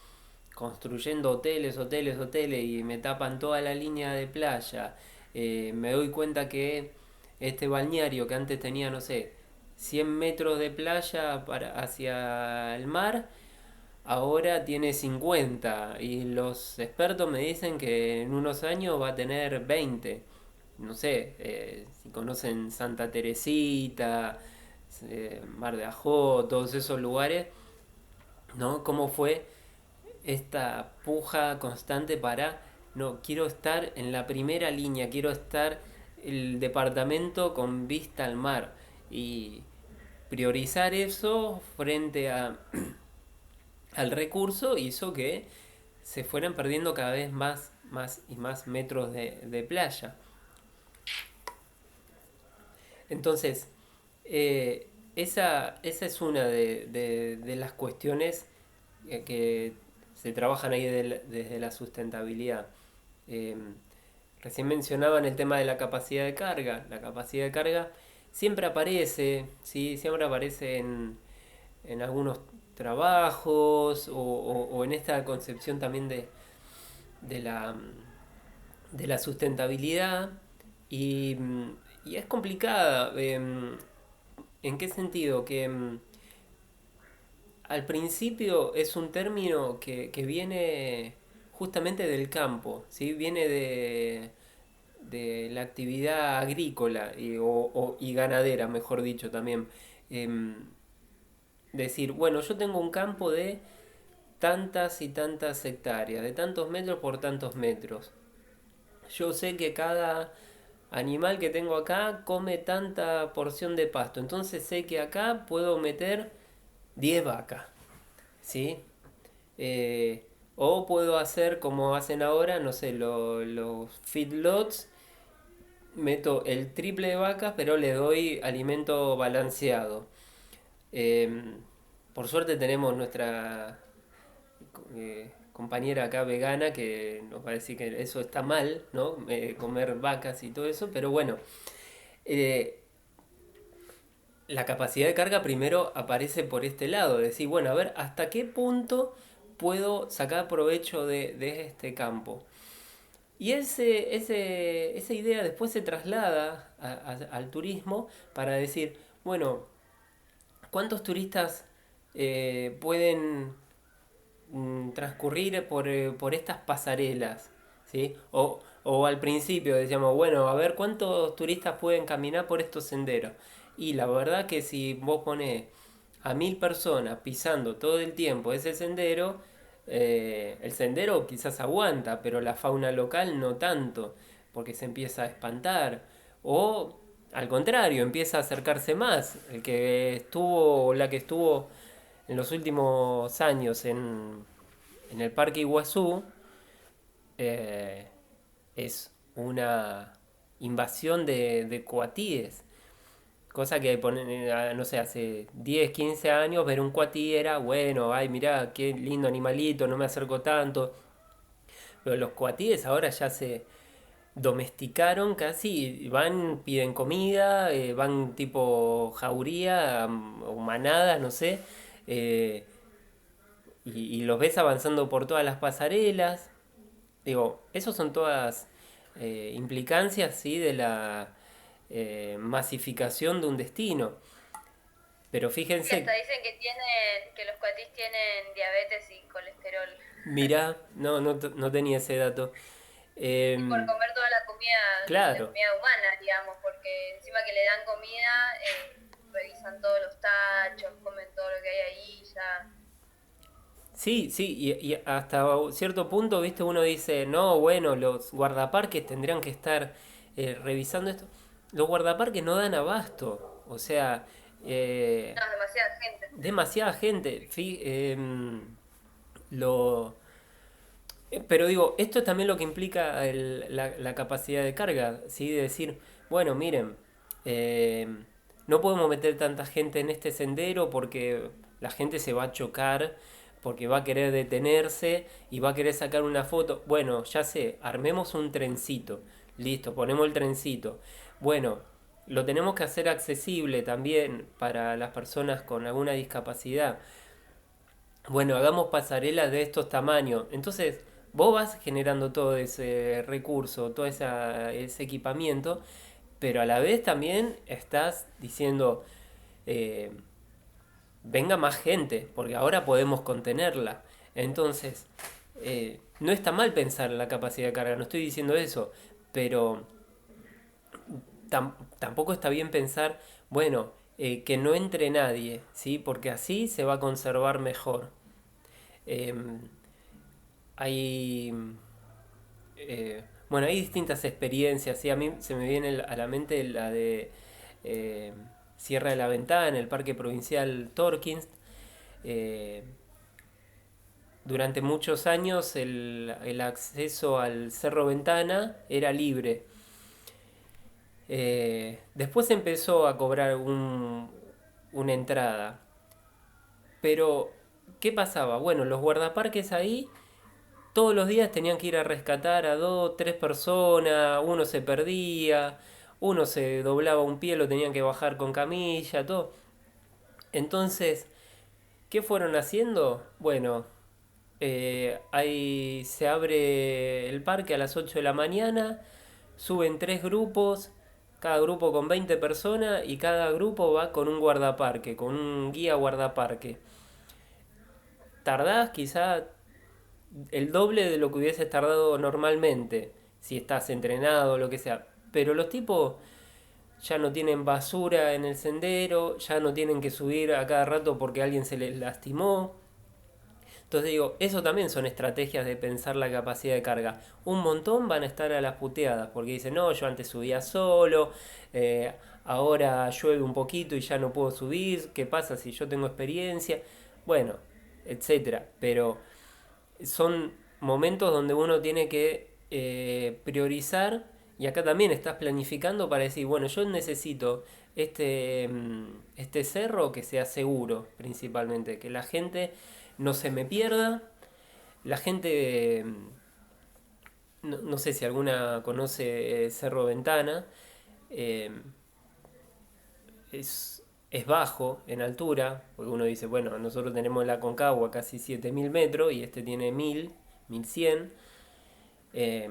construyendo hoteles, hoteles, hoteles y me tapan toda la línea de playa, me doy cuenta que este balneario que antes tenía, no sé, 100 metros de playa hacia el mar, ahora tiene 50 y los expertos me dicen que en unos años va a tener 20. no sé, si conocen Santa Teresita, Mar de Ajó, todos esos lugares, ¿no? ¿Cómo fue esta puja constante para, no, quiero estar en la primera línea, quiero estar el departamento con vista al mar y priorizar eso frente al recurso hizo que se fueran perdiendo cada vez más y más metros de playa. Entonces, esa es una de las cuestiones que se trabajan ahí desde la sustentabilidad. Eh, Recién mencionaban el tema de la capacidad de carga. La capacidad de carga siempre aparece, ¿sí? Siempre aparece en algunos trabajos o en esta concepción también de la, de la sustentabilidad y, y es complicada. ¿En qué sentido? Que al principio es un término que viene justamente del campo, ¿sí? Viene de la actividad agrícola y ganadera, mejor dicho también. Em, Decir, bueno, yo tengo un campo de tantas y tantas hectáreas, de tantos metros por tantos metros. Yo sé que cada animal que tengo acá come tanta porción de pasto, entonces sé que acá puedo meter 10 vacas, ¿sí? O puedo hacer como hacen ahora, no sé, los feedlots, meto el triple de vacas, pero le doy alimento balanceado. Eh, por suerte tenemos nuestra compañera acá vegana que nos va a decir que eso está mal, ¿no? Comer vacas y todo eso, pero bueno, eh, la capacidad de carga primero aparece por este lado, decir, bueno, a ver, ¿hasta qué punto puedo sacar provecho de este campo? Y esa idea después se traslada al turismo para decir, bueno, ¿cuántos turistas pueden transcurrir por estas pasarelas? ¿Sí? O al principio decíamos, bueno, a ver cuántos turistas pueden caminar por estos senderos. Y la verdad que si vos ponés a 1000 personas pisando todo el tiempo ese sendero, el sendero quizás aguanta, pero la fauna local no tanto, porque se empieza a espantar. O al contrario, empieza a acercarse más. El que estuvo o la que estuvo en los últimos años en el Parque Iguazú, eh, es una invasión de coatíes. Cosa que, no sé, hace 10 15 años ver un cuatí era, bueno, ay, mirá, qué lindo animalito, no me acerco tanto. Pero los coatíes ahora ya se domesticaron casi, van, piden comida, van tipo jauría o manada, no sé, eh, y los ves avanzando por todas las pasarelas. Digo, esos son todas implicancias, ¿sí? De la masificación de un destino. Pero Y hasta fíjense, dicen que los cuatis tienen diabetes y colesterol. mirá, no tenía ese dato. Y por Em, comer toda la claro, comida humana, digamos, porque encima que le dan comida, revisan todos los tachos, comen todo lo que hay ahí, ya. sí, sí, y hasta cierto punto, viste, uno dice, no, bueno, los guardaparques tendrían que estar revisando esto. Los guardaparques no dan abasto, o sea, No, es demasiada gente. demasiada gente. Lo, pero digo, esto es también lo que implica la capacidad de carga, ¿sí? De decir, bueno, miren, eh, no podemos meter tanta gente en este sendero porque la gente se va a chocar, porque va a querer detenerse y va a querer sacar una foto. Bueno, ya sé, armemos un trencito. Listo, ponemos el trencito. Bueno, lo tenemos que hacer accesible también para las personas con alguna discapacidad. Bueno, hagamos pasarelas de estos tamaños. Entonces, vos vas generando todo ese recurso, todo ese equipamiento, pero a la vez también estás diciendo, eh, venga más gente, porque ahora podemos contenerla. Entonces, no está mal pensar en la capacidad de carga, no estoy diciendo eso, pero tampoco está bien pensar, bueno, que no entre nadie, ¿sí? Porque así se va a conservar mejor. Em, hay, bueno, hay distintas experiencias, ¿sí? A mí se me viene a la mente la de eh, Sierra de la Ventana, en el Parque Provincial Torkins. Eh, durante muchos años el acceso al Cerro Ventana era libre. Después empezó a cobrar una entrada. Pero, ¿qué pasaba? Bueno, los guardaparques ahí todos los días tenían que ir a rescatar a dos, tres personas, uno se perdía, uno se doblaba un pie, lo tenían que bajar con camilla, todo. Entonces, ¿qué fueron haciendo? Bueno, ahí se abre el parque a las 8 de la mañana, suben tres grupos, cada grupo con 20 personas y cada grupo va con un guardaparque, con un guía guardaparque. Tardás quizá el doble de lo que hubieses tardado normalmente, si estás entrenado o lo que sea. Pero los tipos ya no tienen basura en el sendero, ya no tienen que subir a cada rato porque alguien se les lastimó. Entonces digo, eso también son estrategias de pensar la capacidad de carga. Un montón van a estar a las puteadas porque dicen, no, yo antes subía solo, eh, ahora llueve un poquito y ya no puedo subir, ¿qué pasa si yo tengo experiencia? Bueno, etcétera. Pero son momentos donde uno tiene que priorizar y acá también estás planificando para decir, bueno, yo necesito este cerro que sea seguro principalmente, que la gente no se me pierda, la gente, no sé si alguna conoce Cerro Ventana, eh, es bajo en altura, porque uno dice, bueno, nosotros tenemos la Concagua casi 7000 metros y este tiene 1000, 1100, eh,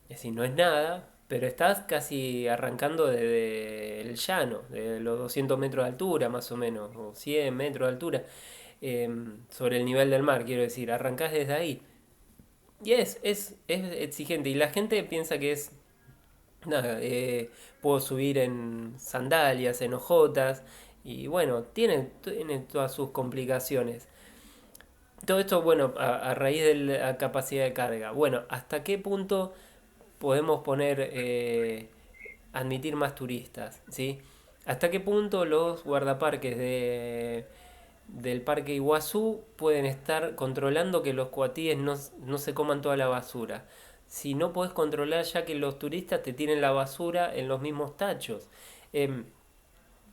es decir, no es nada, pero estás casi arrancando desde el llano, de los 200 metros de altura más o menos, o 100 metros de altura, sobre el nivel del mar, quiero decir, arrancás desde ahí. Y es exigente, y la gente piensa que es nada, puedo subir en sandalias, en ojotas, y bueno, tiene todas sus complicaciones. Todo esto, bueno, a raíz de la capacidad de carga. Bueno, ¿hasta qué punto podemos poner, admitir más turistas? ¿Sí? ¿Hasta qué punto los guardaparques del Parque Iguazú pueden estar controlando que los cuatíes no se coman toda la basura? Si no podés controlar ya que los turistas te tienen la basura en los mismos tachos. Em,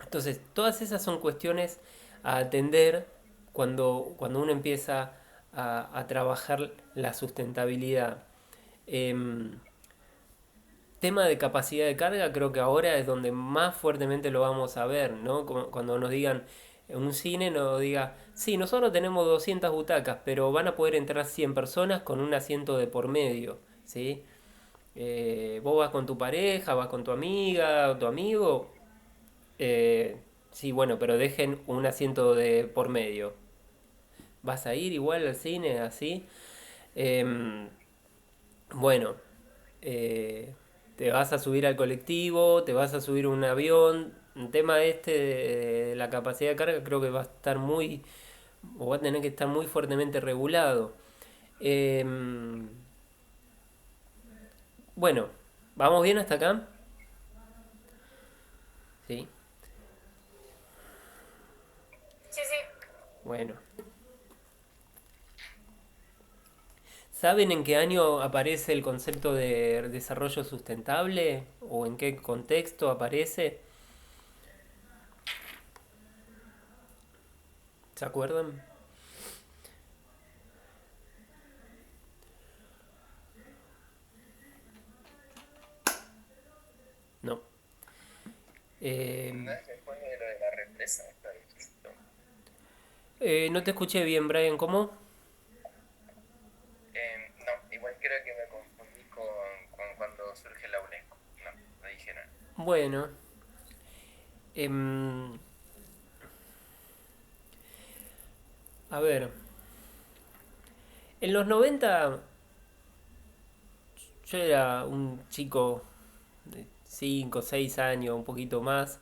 entonces, todas esas son cuestiones a atender cuando uno empieza a trabajar la sustentabilidad. Em, tema de capacidad de carga, creo que ahora es donde más fuertemente lo vamos a ver, ¿no? Cuando nos digan en un cine, nos diga, sí, nosotros tenemos 200 butacas, pero van a poder entrar 100 personas con un asiento de por medio, ¿sí? Vos vas con tu pareja, vas con tu amiga o tu amigo, eh, sí, bueno, pero dejen un asiento de por medio. ¿Vas a ir igual al cine así? Em, bueno, eh, te vas a subir al colectivo, te vas a subir a un avión. Un tema este de la capacidad de carga creo que va a estar muy, o va a tener que estar muy fuertemente regulado. Em, bueno, ¿vamos bien hasta acá? Sí. Sí, sí. Bueno. ¿Saben en qué año aparece el concepto de desarrollo sustentable? ¿O en qué contexto aparece? ¿Se acuerdan? No. No Eh, es después de lo de la represa, está distinto. no te escuché bien, Brian. ¿Cómo? No, igual creo que me confundí con cuando surge la UNESCO. No, no dije nada. Bueno. em, a ver. En los 90 yo era un chico de 5 6 años, un poquito más.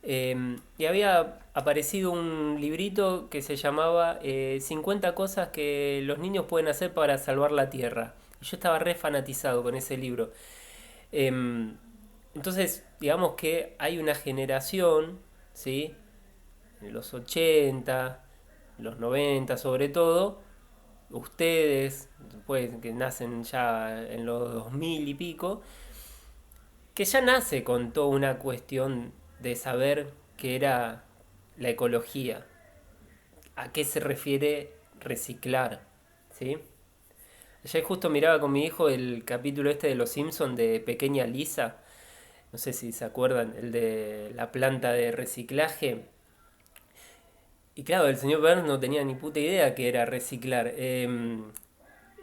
Y había aparecido un librito que se llamaba 50 cosas que los niños pueden hacer para salvar la Tierra. Y yo estaba re fanatizado con ese libro. Em, entonces, digamos que hay una generación, ¿sí? En los 80 los 90 sobre todo, ustedes, pues, que nacen ya en los 2000 y pico, que ya nace con toda una cuestión de saber qué era la ecología, a qué se refiere reciclar, ¿sí? Ayer justo miraba con mi hijo el capítulo este de Los Simpson de Pequeña Lisa, no sé si se acuerdan, el de la planta de reciclaje. Y claro, el señor Burns no tenía ni puta idea que era reciclar.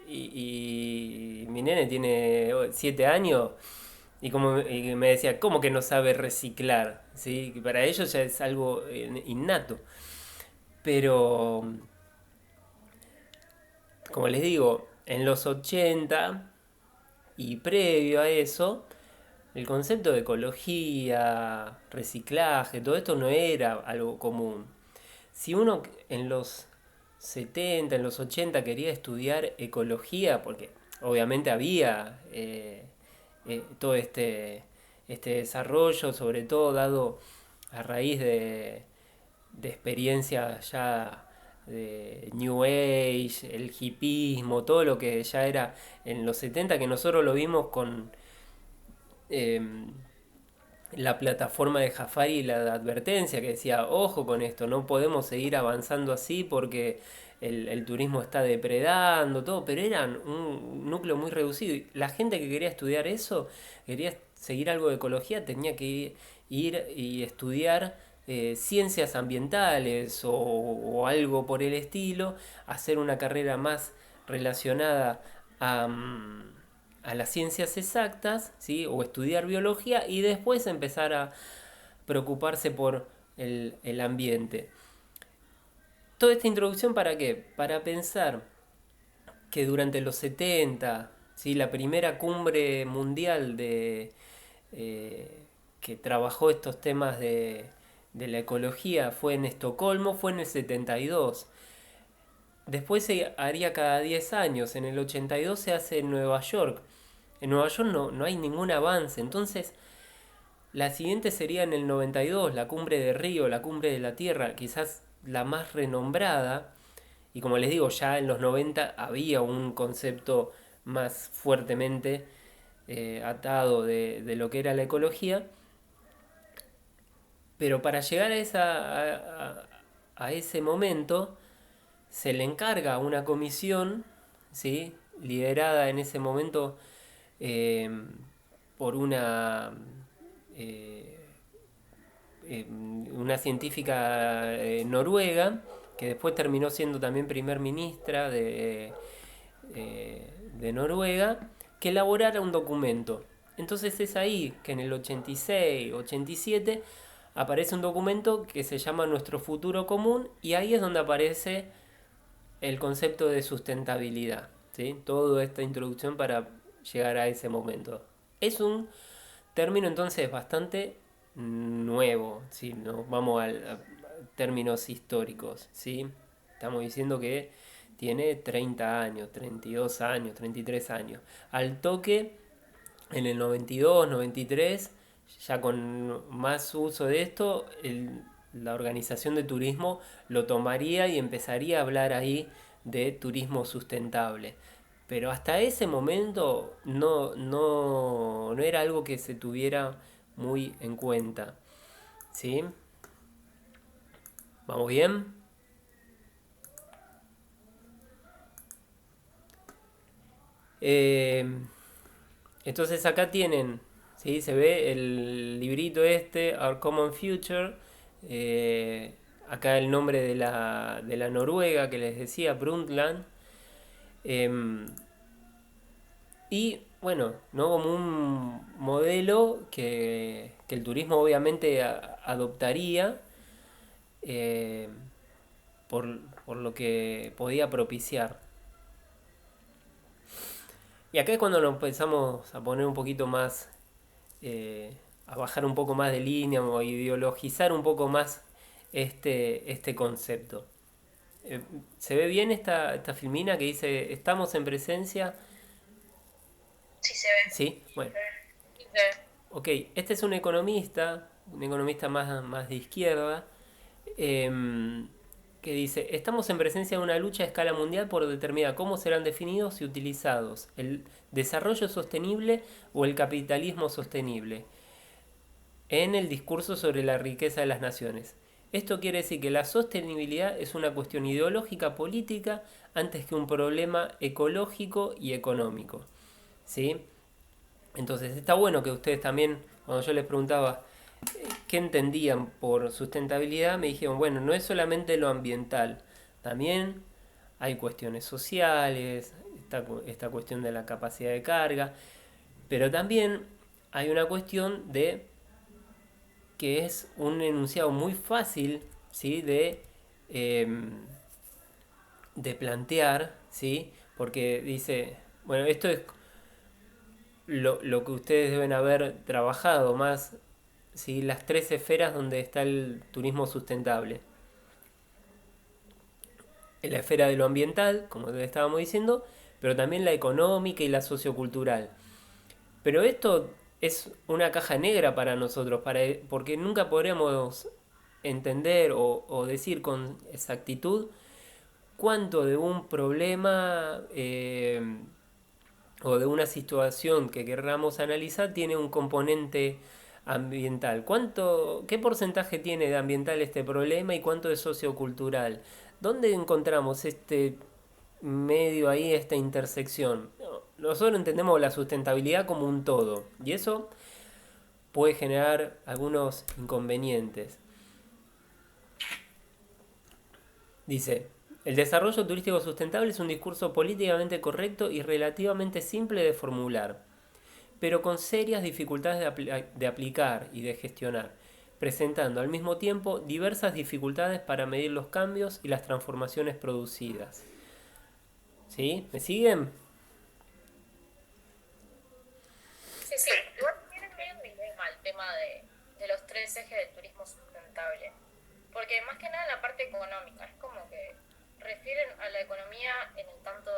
Y mi nene tiene 7 años y me decía, ¿cómo que no sabe reciclar? ¿Sí? Que para ellos ya es algo innato. Pero, como les digo, en los 80 y previo a eso, el concepto de ecología, reciclaje, todo esto no era algo común. Si uno en los 70 en los 80 quería estudiar ecología, porque obviamente había todo este desarrollo, sobre todo dado a raíz de experiencias ya de New Age, el hipismo, todo lo que ya era en los 70 que nosotros lo vimos con em, la plataforma de Jafari y la advertencia que decía, ojo con esto, no podemos seguir avanzando así porque el turismo está depredando, todo, pero eran un núcleo muy reducido. Y la gente que quería estudiar eso, quería seguir algo de ecología, tenía que ir y estudiar ciencias ambientales o algo por el estilo, hacer una carrera más relacionada a, a las ciencias exactas, ¿sí? O estudiar biología y después empezar a preocuparse por el ambiente. Toda esta introducción para qué? Para pensar que durante los 70, ¿sí? La primera cumbre mundial que trabajó estos temas de la ecología fue en Estocolmo, fue en el 72. Después se haría cada 10 años, en el 82 se hace en Nueva York. En Nueva York no hay ningún avance, entonces la siguiente sería en el 92, la cumbre de Río, la cumbre de la Tierra, quizás la más renombrada. Y como les digo, ya en los 90 había un concepto más fuertemente atado de lo que era la ecología. Pero para llegar a ese momento se le encarga a una comisión, ¿sí? Liderada en ese momento eh, por eh, una científica noruega, que después terminó siendo también primer ministra de Noruega, que elaborara un documento. Entonces es ahí que en el 86, 87 aparece un documento que se llama Nuestro Futuro Común y ahí es donde aparece el concepto de sustentabilidad, ¿sí? Toda esta introducción para llegar a ese momento. Es un término entonces bastante nuevo, ¿sí? Nos vamos a términos históricos, ¿sí? Estamos diciendo que tiene 30 años, 32 años, 33 años. Al toque, en el 92, 93, ya con más uso de esto, la organización de turismo lo tomaría y empezaría a hablar ahí de turismo sustentable. Pero hasta ese momento no era algo que se tuviera muy en cuenta. ¿Sí? ¿Vamos bien? Eh, entonces acá tienen, ¿sí? Se ve el librito este, Our Common Future. Acá el nombre de la Noruega que les decía, Brundtland. Y bueno, ¿no? Como un modelo que el turismo obviamente adoptaría eh, por lo que podía propiciar. Y acá es cuando nos empezamos a poner un poquito más a bajar un poco más de línea o ideologizar un poco más este concepto. ¿Se ve bien esta filmina que dice estamos en presencia? Sí se ve. Sí, bueno. Sí se ve. Ok, este es un economista más de izquierda, que dice, estamos en presencia de una lucha a escala mundial por determinar cómo serán definidos y utilizados el desarrollo sostenible o el capitalismo sostenible en el discurso sobre la riqueza de las naciones. Esto quiere decir que la sostenibilidad es una cuestión ideológica política antes que un problema ecológico y económico. ¿Sí? Entonces está bueno que ustedes también, cuando yo les preguntaba qué entendían por sustentabilidad, me dijeron, bueno, no es solamente lo ambiental, también hay cuestiones sociales, esta cuestión de la capacidad de carga, pero también hay una cuestión de que es un enunciado muy fácil, ¿sí? De plantear, ¿sí? Porque dice, bueno, esto es lo que ustedes deben haber trabajado más, ¿sí? Las tres esferas donde está el turismo sustentable. En la esfera de lo ambiental, como les estábamos diciendo, pero también la económica y la sociocultural. Pero esto es una caja negra para nosotros, porque nunca podremos entender o decir con exactitud cuánto de un problema o de una situación que querramos analizar tiene un componente ambiental. ¿Qué porcentaje tiene de ambiental este problema y cuánto de sociocultural? ¿Dónde encontramos este medio ahí, esta intersección? Nosotros entendemos la sustentabilidad como un todo y eso puede generar algunos inconvenientes. Dice, el desarrollo turístico sustentable es un discurso políticamente correcto y relativamente simple de formular, pero con serias dificultades de aplicar y de gestionar, presentando al mismo tiempo diversas dificultades para medir los cambios y las transformaciones producidas. ¿Sí? ¿Me siguen? Sí, sí. Igual tiene medio un dilema el tema de los tres ejes del turismo sustentable. Porque más que nada en la parte económica, es como que refieren a la economía en el tanto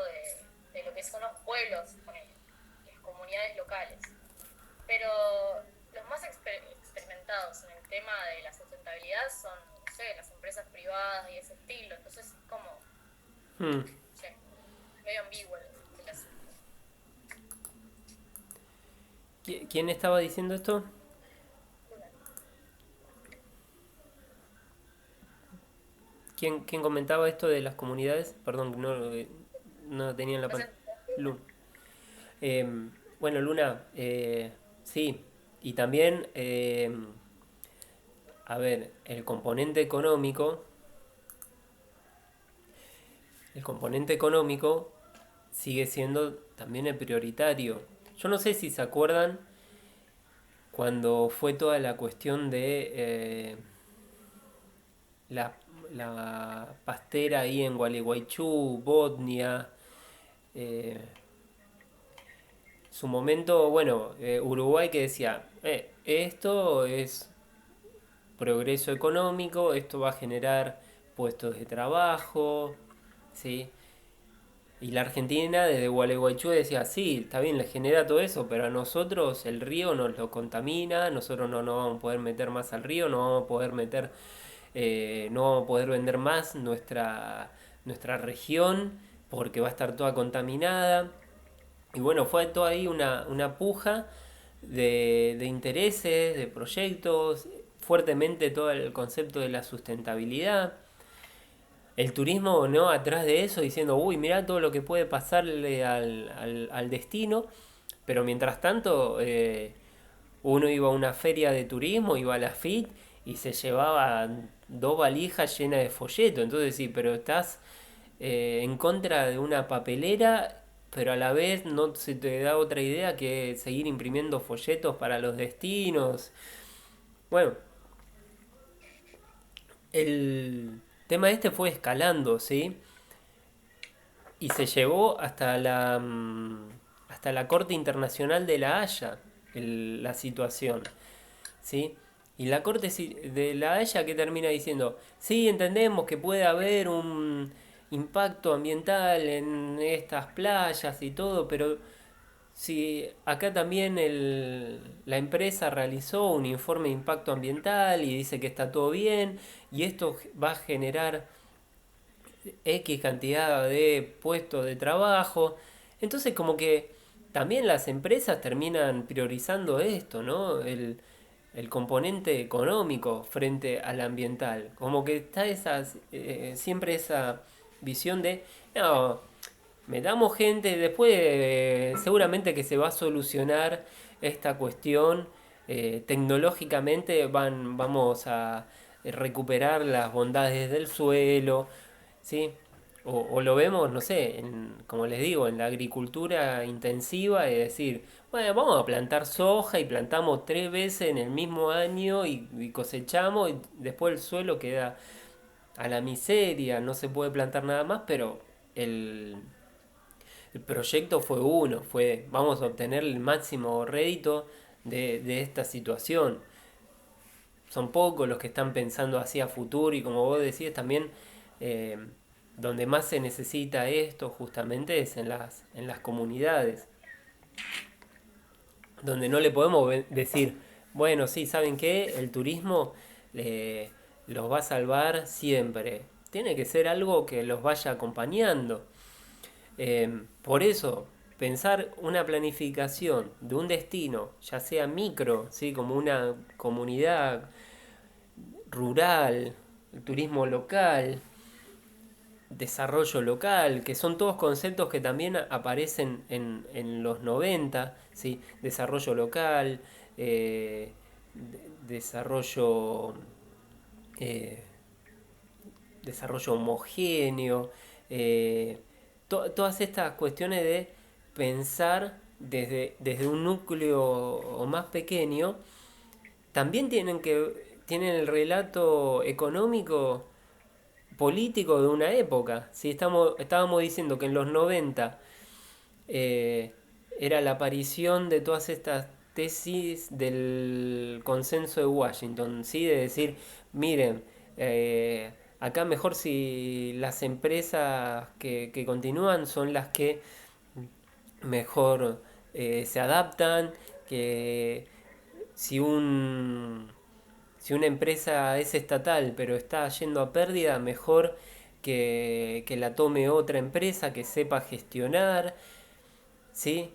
de lo que son los pueblos, las comunidades locales. Pero los más experimentados en el tema de la sustentabilidad son, no sé, las empresas privadas y ese estilo. Entonces es como, no sé, medio ambiguo el asunto. ¿Quién estaba diciendo esto? ¿Quién comentaba esto de las comunidades? Perdón, no tenía en la pantalla. Bueno, Luna, sí. Y también, a ver, el componente económico sigue siendo también el prioritario. Yo no sé si se acuerdan cuando fue toda la cuestión de la pastera ahí en Gualeguaychú, Botnia. Su momento, bueno, Uruguay que decía, esto es progreso económico, esto va a generar puestos de trabajo, ¿sí? Y la Argentina desde Gualeguaychú decía, sí, está bien, le genera todo eso, pero a nosotros el río nos lo contamina, nosotros no nos vamos a poder meter más al río, no vamos a poder no vamos a poder vender más nuestra región porque va a estar toda contaminada. Y bueno, fue toda ahí una puja de intereses, de proyectos, fuertemente todo el concepto de la sustentabilidad. El turismo, ¿no? Atrás de eso diciendo, uy, mirá todo lo que puede pasarle al destino. Pero mientras tanto, uno iba a una feria de turismo, iba a la FIT y se llevaba 2 valijas llenas de folletos. Entonces sí, pero estás en contra de una papelera, pero a la vez no se te da otra idea que seguir imprimiendo folletos para los destinos. Bueno, el tema este fue escalando, ¿sí? Y se llevó hasta la Corte Internacional de La Haya, la situación, ¿sí? Y la Corte de la Haya, que termina diciendo, sí, entendemos que puede haber un impacto ambiental en estas playas y todo, pero si acá también la empresa realizó un informe de impacto ambiental y dice que está todo bien y esto va a generar X cantidad de puestos de trabajo. Entonces como que también las empresas terminan priorizando esto, ¿no? El componente económico frente al ambiental. Como que está siempre esa visión de, no, metamos gente, después seguramente que se va a solucionar esta cuestión. Tecnológicamente vamos a recuperar las bondades del suelo, ¿sí? O lo vemos, no sé, como les digo, en la agricultura intensiva, es decir, bueno, vamos a plantar soja y plantamos 3 veces en el mismo año y cosechamos y después el suelo queda a la miseria, no se puede plantar nada más, pero el, el proyecto fue uno, fue vamos a obtener el máximo rédito de esta situación. Son pocos los que están pensando hacia futuro y como vos decís también, eh, donde más se necesita esto justamente es en las comunidades, donde no le podemos decir, bueno, sí, ¿saben qué? El turismo los va a salvar siempre. Tiene que ser algo que los vaya acompañando. Por eso, pensar una planificación de un destino, ya sea micro, ¿sí? Como una comunidad rural, el turismo local, desarrollo local, que son todos conceptos que también aparecen en los 90, ¿sí? Desarrollo local, desarrollo, eh, desarrollo homogéneo, todas estas cuestiones de pensar desde un núcleo más pequeño, también tienen el relato económico político de una época. Si estábamos diciendo que en los 90 eh, era la aparición de todas estas tesis del consenso de Washington, ¿sí? De decir, miren, acá mejor si las empresas que continúan son las que mejor se adaptan, que si si una empresa es estatal pero está yendo a pérdida, mejor que la tome otra empresa que sepa gestionar, ¿sí?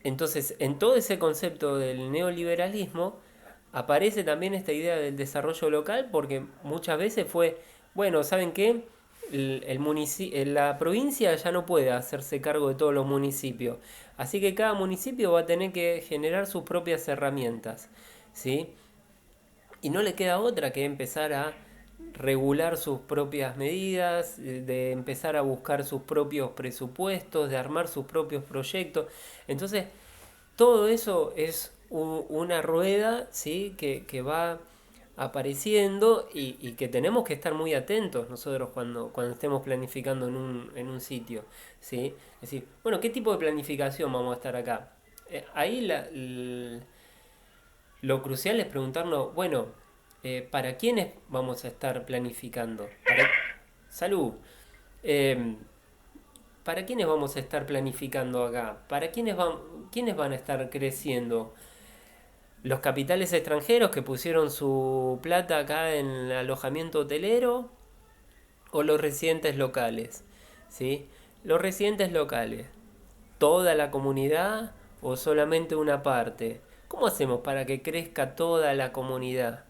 Entonces, en todo ese concepto del neoliberalismo aparece también esta idea del desarrollo local porque muchas veces fue, bueno, ¿saben qué? La provincia ya no puede hacerse cargo de todos los municipios, así que cada municipio va a tener que generar sus propias herramientas, ¿sí? Y no le queda otra que empezar a regular sus propias medidas, de empezar a buscar sus propios presupuestos, de armar sus propios proyectos. Entonces, todo eso es una rueda, ¿sí? Que va apareciendo y que tenemos que estar muy atentos nosotros cuando estemos planificando en un sitio, ¿sí? Es decir, bueno, ¿qué tipo de planificación vamos a estar acá? Ahí lo crucial es preguntarnos, bueno, ¿para quiénes vamos a estar planificando? Salud. Eh, ¿Para quiénes vamos a estar planificando acá? ¿Para quiénes van a estar creciendo? ¿Los capitales extranjeros que pusieron su plata acá en el alojamiento hotelero? ¿O los residentes locales? ¿Sí? Los residentes locales. ¿Toda la comunidad o solamente una parte? ¿Cómo hacemos para que crezca toda la comunidad?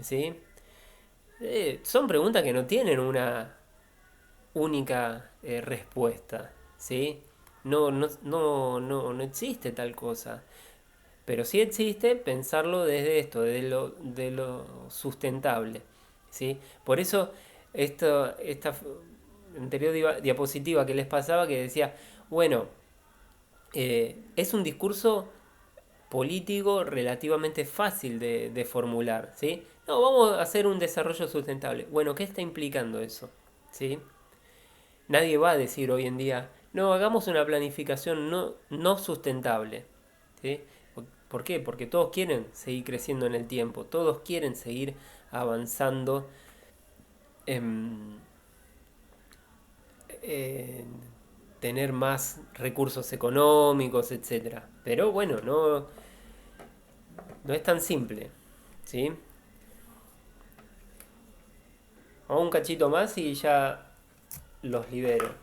¿Sí? Son preguntas que no tienen una única respuesta, ¿sí? No existe tal cosa. Pero sí existe pensarlo desde esto, de lo sustentable, ¿sí? Por eso esta anterior diapositiva que les pasaba que decía, bueno, es un discurso político relativamente fácil de formular, ¿sí? No, vamos a hacer un desarrollo sustentable. Bueno, ¿qué está implicando eso? ¿Sí? Nadie va a decir hoy en día, no, hagamos una planificación no sustentable, ¿sí? ¿Por qué? Porque todos quieren seguir creciendo en el tiempo, todos quieren seguir avanzando en, en tener más recursos económicos, etcétera. Pero bueno, no es tan simple, ¿sí? A un cachito más y ya los libero.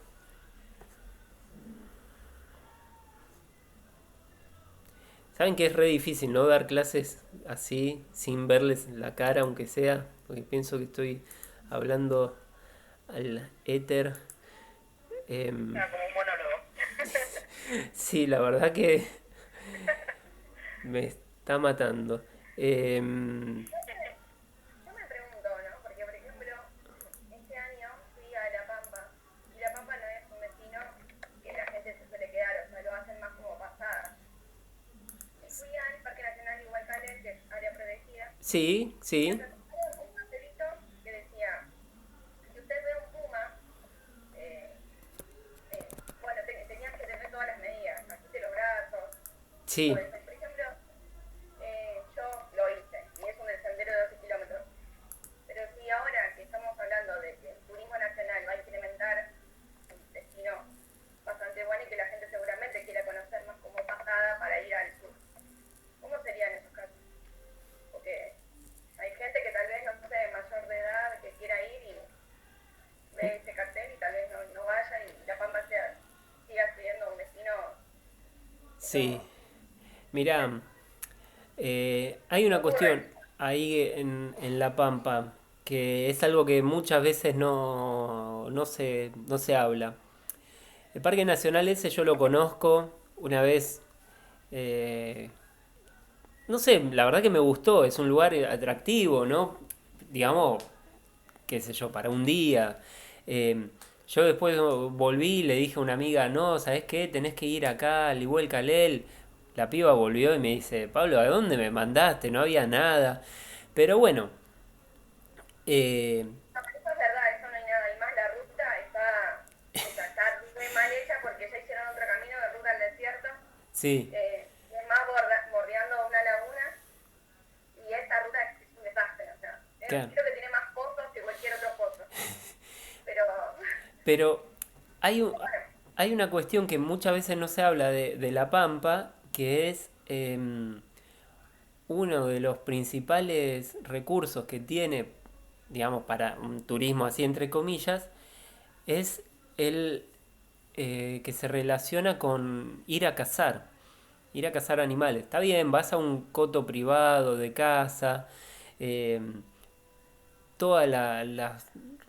Saben que es re difícil, ¿no? Dar clases así, sin verles la cara, aunque sea, porque pienso que estoy hablando al éter. Em, Era como un monólogo. sí, la verdad que me está matando. Em, Yo me pregunto, ¿no? Porque, por ejemplo, este año fui a La Pampa y La Pampa no es un destino que la gente se suele quedar, o sea, lo hacen más como pasada. Y fui al Parque Nacional Igualcalén, que es área protegida, sí, y sí, entonces había un cartelito que decía, si usted ve un puma, eh, bueno, tenías que tener todas las medidas, agite los brazos, todo sí, eso. Y, por ejemplo, yo lo hice, y es un sendero de 12 kilómetros. Pero si ahora que estamos hablando de que el turismo nacional va a incrementar un destino bastante bueno y que la gente seguramente quiera conocer más como pasada para ir al sur, ¿cómo serían esos casos? Porque hay gente que tal vez, no sé, mayor de edad, que quiera ir y ve ese cartel y tal vez no vaya y La Pampa siga siendo un destino que sí. no Mirá, hay una cuestión ocurre. ahí en La Pampa que es algo que muchas veces no se habla. El Parque Nacional ese yo lo conozco una vez, eh, no sé, la verdad que me gustó, es un lugar atractivo, ¿no? Digamos, qué sé yo, para un día. Eh, yo después volví y le dije a una amiga, no, ¿sabes qué? Tenés que ir acá al igual Calel. La piba volvió y me dice, Pablo, ¿a dónde me mandaste? No había nada. Pero bueno, eh, No, eso es verdad, eso no hay nada. Y más la ruta está muy mal hecha porque ya hicieron otro camino de ruta al desierto, sí, es más bordeando una laguna y esta ruta es un desastre. O sea, claro. creo que tiene más pozos que cualquier otro pozo. Pero, Pero hay, bueno, hay una cuestión que muchas veces no se habla de La Pampa, que es uno de los principales recursos que tiene, digamos, para un turismo así entre comillas, es el que se relaciona con ir a cazar animales. Está bien, vas a un coto privado de caza, eh, todas las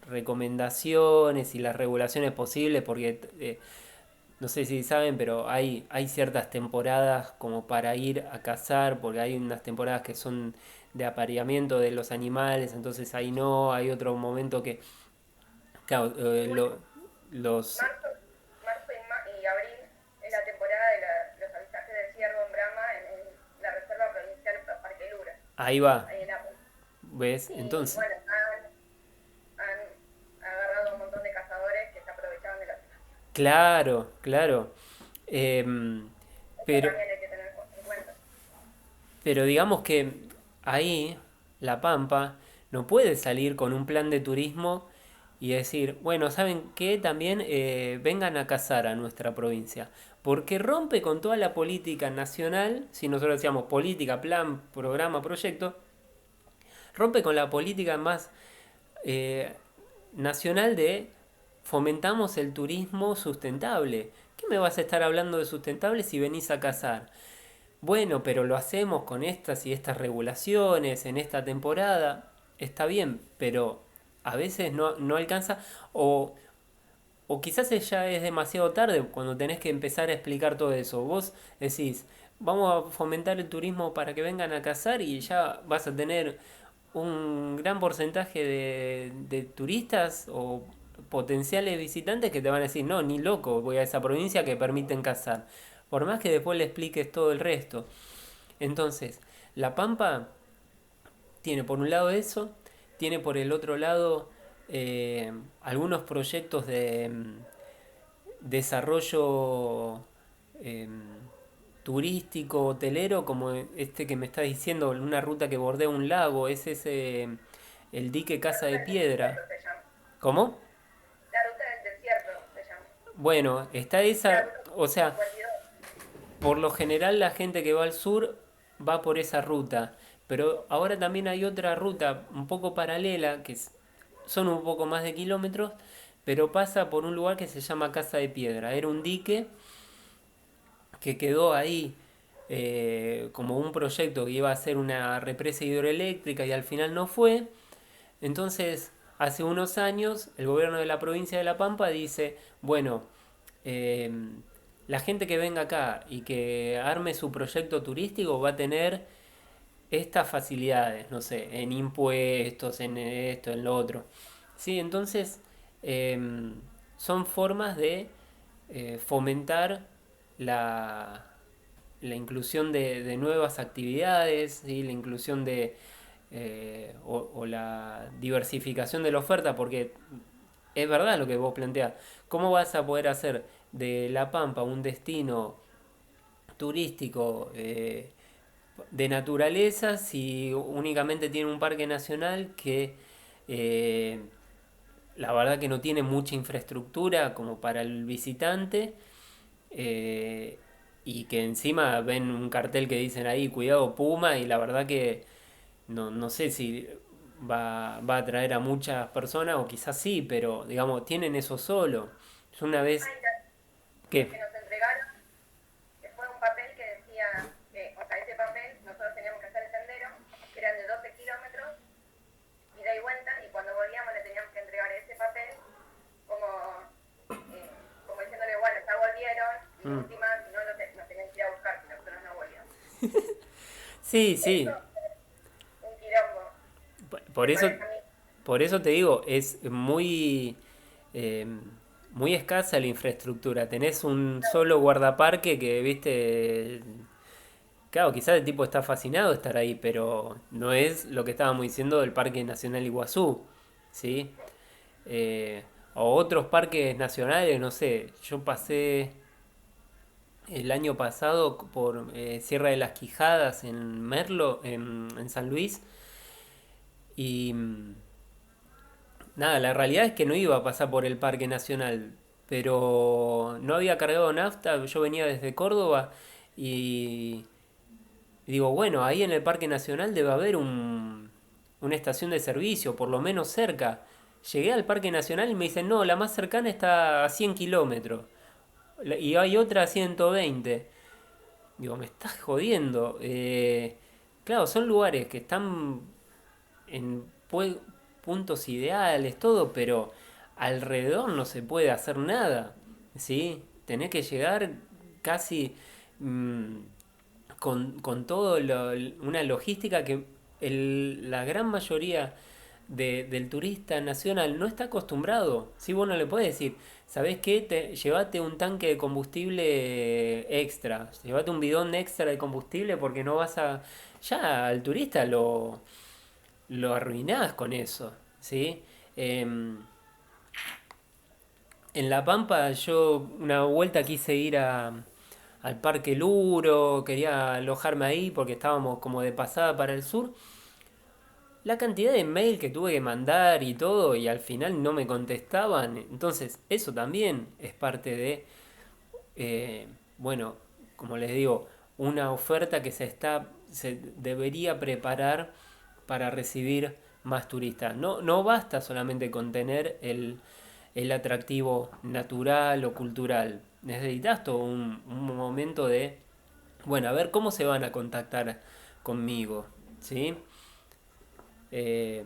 recomendaciones y las regulaciones posibles, porque no sé si saben, pero hay ciertas temporadas como para ir a cazar, porque hay unas temporadas que son de apareamiento de los animales, entonces ahí no, hay otro momento que, claro, los... marzo, y abril es la temporada de los avistajes de ciervo en Brahma en la Reserva Provincial Parque Lura, Ahí va, ahí en Apu. ¿ves? Y Entonces, bueno, han agarrado un montón de cazadores que se aprovechaban de la situación. claro, claro. Em, Eso pero, también hay que tener en cuenta. pero digamos que ahí La Pampa no puede salir con un plan de turismo y decir, bueno, ¿saben qué? También vengan a cazar a nuestra provincia. Porque rompe con toda la política nacional, si nosotros decíamos política, plan, programa, proyecto, rompe con la política más eh, nacional de fomentamos el turismo sustentable. ¿Qué me vas a estar hablando de sustentable si venís a cazar? Bueno, pero lo hacemos con estas y estas regulaciones en esta temporada. Está bien, pero a veces no alcanza o, o quizás ya es demasiado tarde cuando tenés que empezar a explicar todo eso. Vos decís, vamos a fomentar el turismo para que vengan a cazar y ya vas a tener un gran porcentaje de turistas o potenciales visitantes que te van a decir, no, ni loco, voy a esa provincia que permiten cazar. Por más que después le expliques todo el resto. Entonces, La Pampa tiene por un lado eso, tiene por el otro lado algunos proyectos de desarrollo eh, turístico, hotelero, como este que me estás diciendo, una ruta que bordea un lago, es ese, el dique La Casa ruta de del desierto Piedra. se llama. ¿Cómo? La ruta del desierto se llama. Bueno, está La esa, ruta o sea, 52. por lo general la gente que va al sur va por esa ruta, pero ahora también hay otra ruta un poco paralela, son un poco más de kilómetros, pero pasa por un lugar que se llama Casa de Piedra. Era un dique que quedó ahí como un proyecto que iba a ser una represa hidroeléctrica y al final no fue. Entonces, hace unos años, el gobierno de la provincia de La Pampa dice, bueno, eh, la gente que venga acá y que arme su proyecto turístico va a tener estas facilidades, no sé, en impuestos, en esto, en lo otro. Sí, entonces son formas de fomentar la, la inclusión de nuevas actividades, ¿sí? La inclusión o la diversificación de la oferta, porque es verdad lo que vos planteás. ¿Cómo vas a poder hacer de La Pampa un destino turístico de naturaleza si únicamente tiene un parque nacional que eh, la verdad que no tiene mucha infraestructura como para el visitante eh, y que encima ven un cartel que dicen ahí cuidado Puma y la verdad que no sé si va a atraer a muchas personas o quizás sí, pero digamos, tienen eso solo. Yo una vez Ay, que que nos entregaron, que fue un papel que decía, o sea, ese papel nosotros teníamos que hacer el sendero, que eran de 12 kilómetros, ida y vuelta, y cuando volvíamos le teníamos que entregar ese papel como, como diciéndole, bueno, ya volvieron, y de última, si no, nos tenían que ir a buscar, si nosotros no volvíamos. sí, Eso, sí, un quilombo, por me eso parece a mí. por eso te digo, es eh, muy escasa la infraestructura. Tenés un solo guardaparque que, viste, claro, quizás el tipo está fascinado de estar ahí, pero no es lo que estábamos diciendo del Parque Nacional Iguazú, ¿sí? Eh, o otros parques nacionales, no sé, yo pasé el año pasado por Sierra de las Quijadas en Merlo, en San Luis, y nada, la realidad es que no iba a pasar por el Parque Nacional, pero no había cargado nafta, yo venía desde Córdoba y digo, bueno, ahí en el Parque Nacional debe haber una estación de servicio, por lo menos cerca. Llegué al Parque Nacional y me dicen, no, la más cercana está a 100 kilómetros y hay otra a 120. Digo, me estás jodiendo. Claro, son lugares que están en puntos ideales, todo, pero alrededor no se puede hacer nada, ¿sí? Tenés que llegar casi mm, con todo una logística que la gran mayoría del turista nacional no está acostumbrado. Si vos no le podés decir, ¿sabés qué? Llévate un tanque de combustible extra, llévate un bidón extra de combustible porque no vas a... Ya al turista lo arruinás con eso, ¿sí? En La Pampa yo una vuelta quise ir al Parque Luro, quería alojarme ahí porque estábamos como de pasada para el sur. La cantidad de mail que tuve que mandar y todo y al final no me contestaban, entonces eso también es parte de, bueno, como les digo, una oferta que se debería preparar para recibir más turistas. No basta solamente con tener el atractivo natural o cultural. Necesitas todo un momento de, bueno, a ver cómo se van a contactar conmigo, ¿sí? Eh,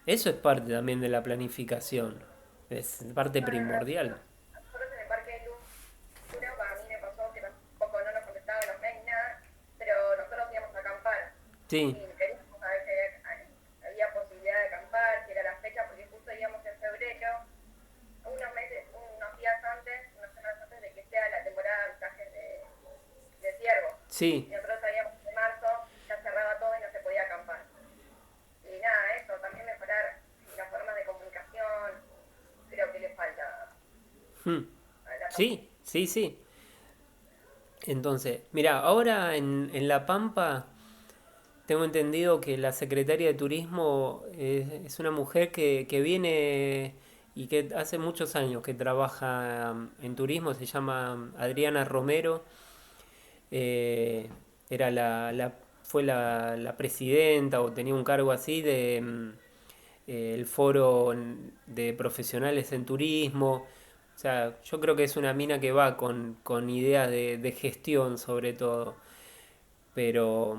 eso es parte también de la planificación, es parte Bueno, primordial. nosotros en el Parque de Luna, a mí me pasó que tampoco no nos contestaban los mails, nada, pero nosotros íbamos a acampar. Sí, Y queríamos saber si había posibilidad de acampar, si era la fecha, porque justo íbamos en febrero, unos días antes, unas semanas antes de que sea la temporada de avistajes de ciervos. Y sí, nosotros sabíamos que en marzo ya cerraba todo y no se podía acampar. Y nada, eso, también mejorar las formas de comunicación, creo que le falta mm, a la sí, sí, sí. Entonces, mira, ahora en La Pampa tengo entendido que la secretaria de Turismo es una mujer que viene y que hace muchos años que trabaja en turismo, se llama Adriana Romero. eh, Era fue la presidenta o tenía un cargo así de el foro de profesionales en turismo. O sea, yo creo que es una mina que va con ideas de gestión sobre todo, pero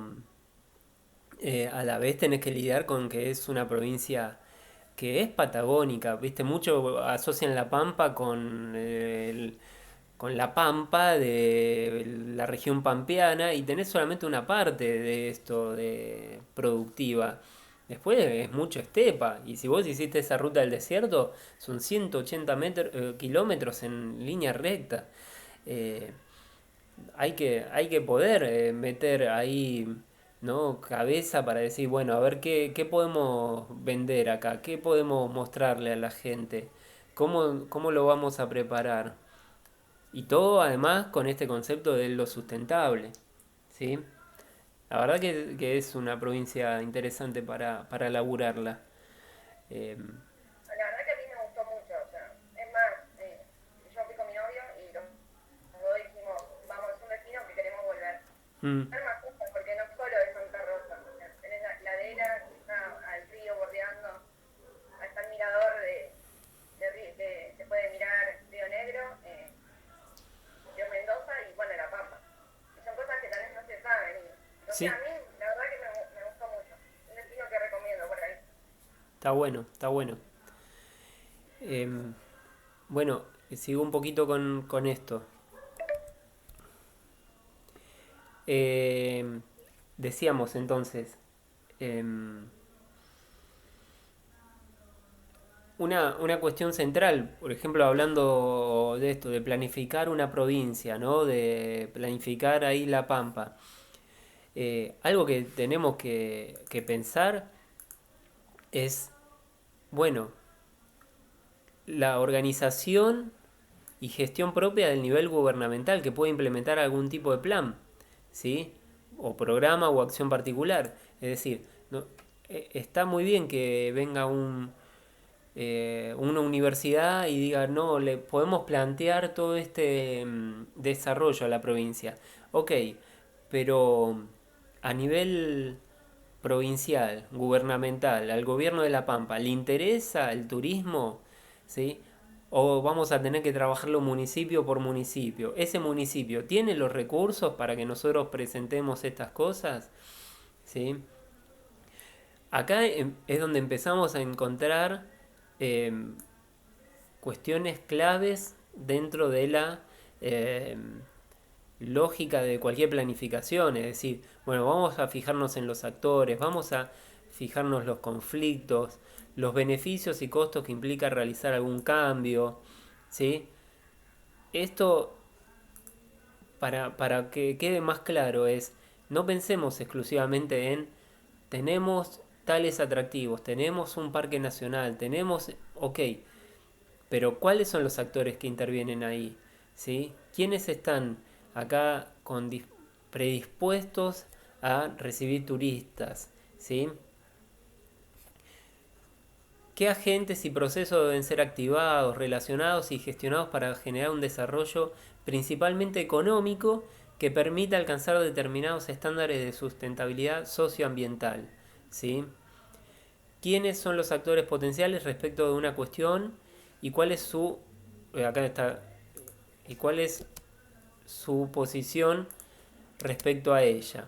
a la vez tenés que lidiar con que es una provincia que es patagónica, ¿viste? Mucho asocian La Pampa con la Pampa de la región pampeana y tenés solamente una parte de esto de productiva. Después es mucho estepa y si vos hiciste esa ruta del desierto son 180 kilómetros en línea recta. Eh, hay que poder meter ahí, ¿no? Cabeza para decir, bueno, a ver qué podemos vender acá, qué podemos mostrarle a la gente, cómo lo vamos a preparar. Y todo además con este concepto de lo sustentable, ¿sí? La verdad que es una provincia interesante para laburarla. Eh, La verdad que a mí me gustó mucho, o sea, es más, yo fui con mi novio y los dos dijimos, vamos, es un destino que queremos volver. mm, Ser más justas, porque no solo es Santa Rosa, o sea, tenés la ladera que está al río bordeando, está el mirador se puede mirar Río Negro, Río Mendoza y bueno, La Pampa. Y son cosas que tal vez no se saben. Y, o sea, sí, a mí la verdad que me gustó mucho. Un destino que recomiendo por ahí. está bueno, está bueno. Em, bueno, sigo un poquito con esto. Em, Decíamos entonces, em, una cuestión central, por ejemplo, hablando de esto, de planificar una provincia, ¿no? De planificar ahí La Pampa. Algo que tenemos que pensar es, bueno, la organización y gestión propia del nivel gubernamental que puede implementar algún tipo de plan, ¿sí? O programa o acción particular. Es decir, no, está muy bien que venga una universidad y diga, no, le podemos plantear todo este desarrollo a la provincia. Ok, pero a nivel provincial, gubernamental, al gobierno de La Pampa, ¿le interesa el turismo? ¿Sí? ¿O vamos a tener que trabajarlo municipio por municipio? ¿Ese municipio tiene los recursos para que nosotros presentemos estas cosas? ¿Sí? Acá es donde empezamos a encontrar em, cuestiones claves dentro de la lógica de cualquier planificación. Es decir, bueno, vamos a fijarnos en los actores, vamos a fijarnos los conflictos, los beneficios y costos que implica realizar algún cambio, ¿sí? Esto, para que quede más claro, es, no pensemos exclusivamente en, tenemos tales atractivos, tenemos un parque nacional, tenemos, ok, pero ¿cuáles son los actores que intervienen ahí? ¿Sí? ¿Quiénes están acá predispuestos a recibir turistas? ¿Sí? ¿Qué agentes y procesos deben ser activados, relacionados y gestionados para generar un desarrollo principalmente económico que permita alcanzar determinados estándares de sustentabilidad socioambiental? ¿Sí? ¿Quiénes son los actores potenciales respecto de una cuestión y cuál es su acá está y cuál es su posición respecto a ella?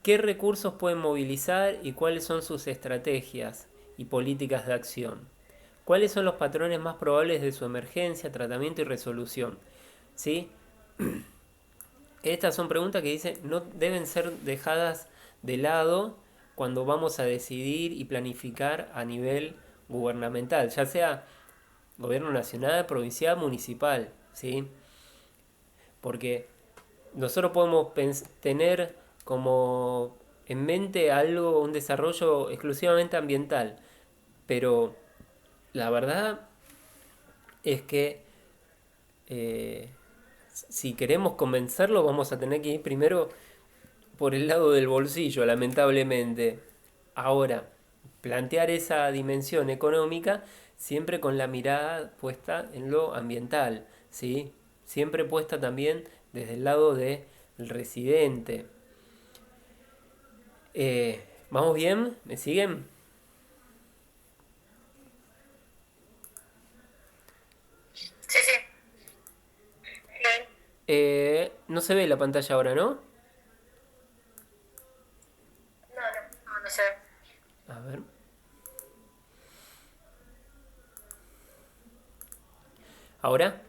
¿Qué recursos pueden movilizar y cuáles son sus estrategias y políticas de acción? ¿Cuáles son los patrones más probables de su emergencia, tratamiento y resolución? ¿Sí? Estas son preguntas que dicen no deben ser dejadas de lado cuando vamos a decidir y planificar a nivel gubernamental, ya sea gobierno nacional, provincial, municipal, ¿sí? Porque nosotros podemos tener como en mente algo, un desarrollo exclusivamente ambiental, pero la verdad es que eh, si queremos convencerlo, vamos a tener que ir primero por el lado del bolsillo, lamentablemente. Ahora, plantear esa dimensión económica siempre con la mirada puesta en lo ambiental, ¿sí? Siempre puesta también desde el lado del residente. ¿Vamos bien? ¿Me siguen? Sí, sí. Sí. No se ve la pantalla ahora, ¿no? No sé. A ver. ¿Ahora?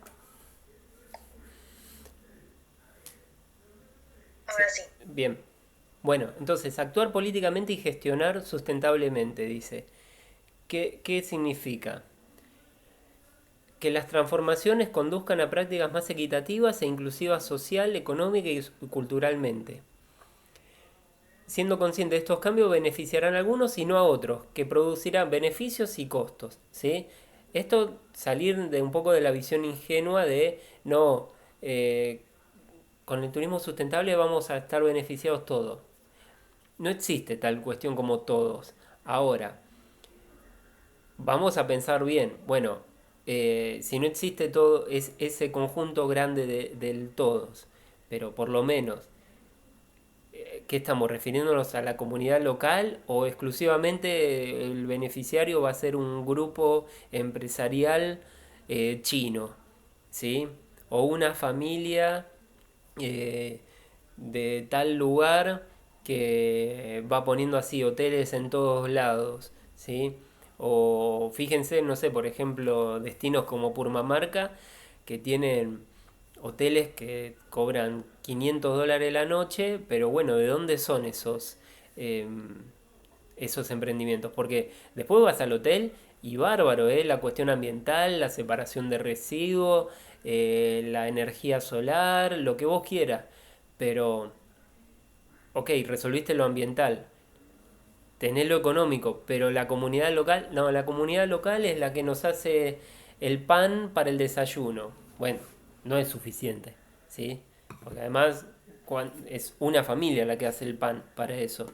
Ahora sí. Bien. Bueno, entonces, actuar políticamente y gestionar sustentablemente, dice. ¿Qué significa? Que las transformaciones conduzcan a prácticas más equitativas e inclusivas social, económica y culturalmente. Siendo consciente de estos cambios, beneficiarán a algunos y no a otros, que producirán beneficios y costos, ¿sí? Esto salir de un poco de la visión ingenua de no, con el turismo sustentable vamos a estar beneficiados todos. No existe tal cuestión como todos. Ahora, vamos a pensar bien. Bueno, si no existe todo es ese conjunto grande del todos, pero por lo menos, ¿qué estamos refiriéndonos a la comunidad local o exclusivamente el beneficiario va a ser un grupo empresarial chino, ¿sí? O una familia eh, de tal lugar que va poniendo así hoteles en todos lados, ¿sí? O fíjense, no sé, por ejemplo, destinos como Purmamarca, que tienen hoteles que cobran $500 la noche, pero bueno, ¿de dónde son esos emprendimientos? Porque después vas al hotel y bárbaro, ¿eh? La cuestión ambiental, la separación de residuos, la energía solar, lo que vos quieras, pero, ok, resolviste lo ambiental, tenés lo económico, pero la comunidad local, no, la comunidad local es la que nos hace el pan para el desayuno. Bueno, no es suficiente, ¿sí? Porque además es una familia la que hace el pan para eso.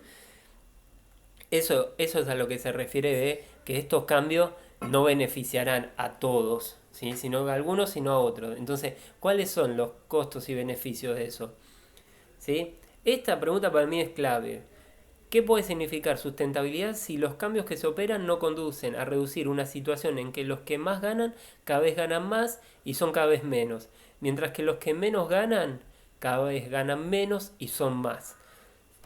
Eso es a lo que se refiere de que estos cambios no beneficiarán a todos, ¿sí? Sino a algunos, sino a otros. Entonces, ¿cuáles son los costos y beneficios de eso? ¿Sí? Esta pregunta para mí es clave. ¿Qué puede significar sustentabilidad si los cambios que se operan no conducen a reducir una situación en que los que más ganan cada vez ganan más y son cada vez menos, mientras que los que menos ganan cada vez ganan menos y son más?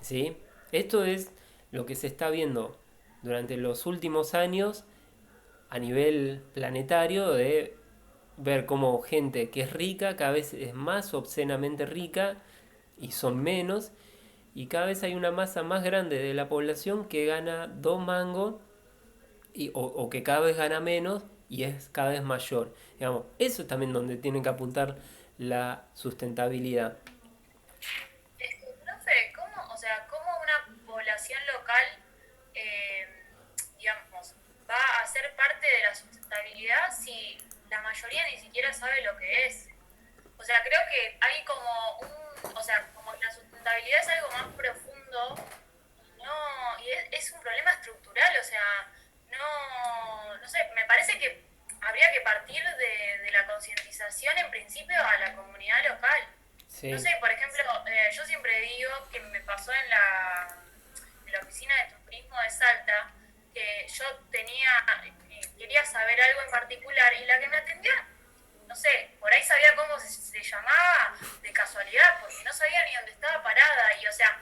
¿Sí? Esto es lo que se está viendo durante los últimos años a nivel planetario de ver cómo gente que es rica cada vez es más obscenamente rica y son menos, y cada vez hay una masa más grande de la población que gana 2 mangos o que cada vez gana menos y es cada vez mayor. Digamos, eso es también donde tiene que apuntar la sustentabilidad. No sé, ¿cómo, o sea, cómo una población local, eh, digamos, va a ser parte de la sustentabilidad si la mayoría ni siquiera sabe lo que es? O sea, creo que hay como o sea, como que la sustentabilidad es algo más profundo, no, y es un problema estructural, o sea, no sé, me parece que habría que partir de la concientización en principio a la comunidad local. No Sí, sé, por ejemplo, yo siempre digo que me pasó en la oficina de turismo de Salta, que yo quería saber algo en particular y la que me atendía, no sé, por ahí sabía cómo se llamaba de casualidad, porque no sabía ni dónde estaba parada y o sea,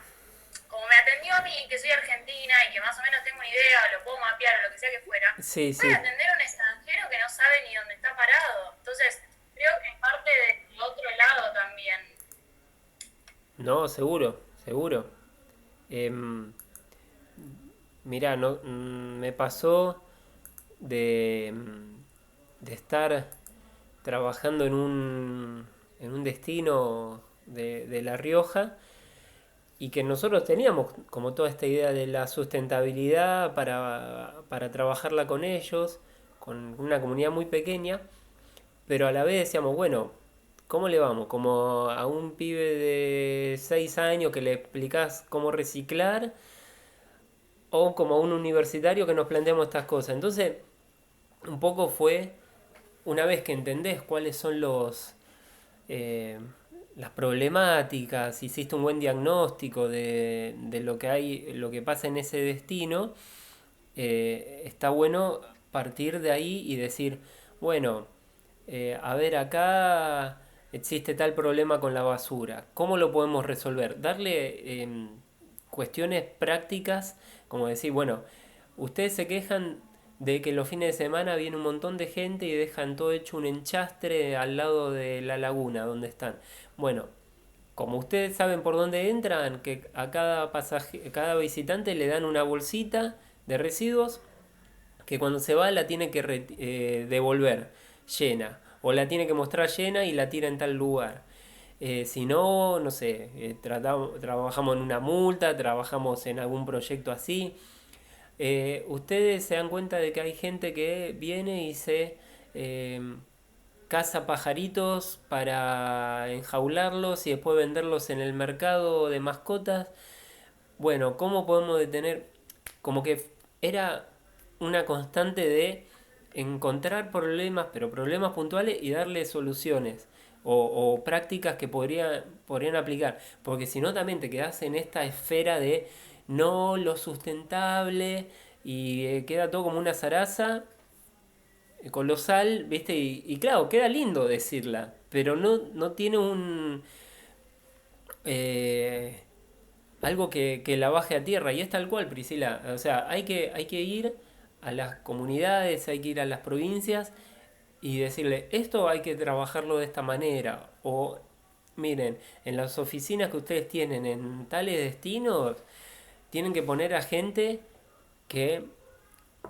como me atendió a mí, que soy argentina y que más o menos tengo una idea, lo puedo mapear o lo que sea que fuera, sí, voy a sí. atender a un extranjero que no sabe ni dónde está parado. Entonces, creo que es parte del otro lado también. No, seguro, seguro. Em, Mirá, no, me pasó de estar trabajando en un destino de La Rioja y que nosotros teníamos como toda esta idea de la sustentabilidad para trabajarla con ellos, con una comunidad muy pequeña, pero a la vez decíamos, bueno, ¿Cómo le vamos? Como a un pibe de 6 años que le explicás cómo reciclar o como a un universitario que nos planteamos estas cosas. Entonces, un poco fue, una vez que entendés cuáles son eh, las problemáticas, hiciste un buen diagnóstico de lo que hay, lo que pasa en ese destino, está bueno partir de ahí y decir, bueno, a ver, acá existe tal problema con la basura, ¿cómo lo podemos resolver? Darle cuestiones prácticas, como decir, bueno, ustedes se quejan de que los fines de semana viene un montón de gente y dejan todo hecho un enchastre al lado de la laguna donde están. Bueno, como ustedes saben por dónde entran, que a cada visitante le dan una bolsita de residuos que cuando se va la tiene que devolver llena o la tiene que mostrar llena y la tira en tal lugar. Si no, no sé, trabajamos en una multa, trabajamos en algún proyecto así. Ustedes se dan cuenta de que hay gente que viene y se caza pajaritos para enjaularlos y después venderlos en el mercado de mascotas. Bueno, ¿cómo podemos detener? Como que era una constante de encontrar problemas, pero problemas puntuales y darle soluciones o prácticas que podrían aplicar. Porque si no, también te quedas en esta esfera de no lo sustentable y queda todo como una zaraza colosal, ¿viste? Y claro, queda lindo decirla, pero no tiene eh, algo que la baje a tierra. Y es tal cual, Priscila. O sea, hay que ir a las comunidades, hay que ir a las provincias y decirle, esto hay que trabajarlo de esta manera. O, miren, en las oficinas que ustedes tienen en tales destinos, tienen que poner a gente que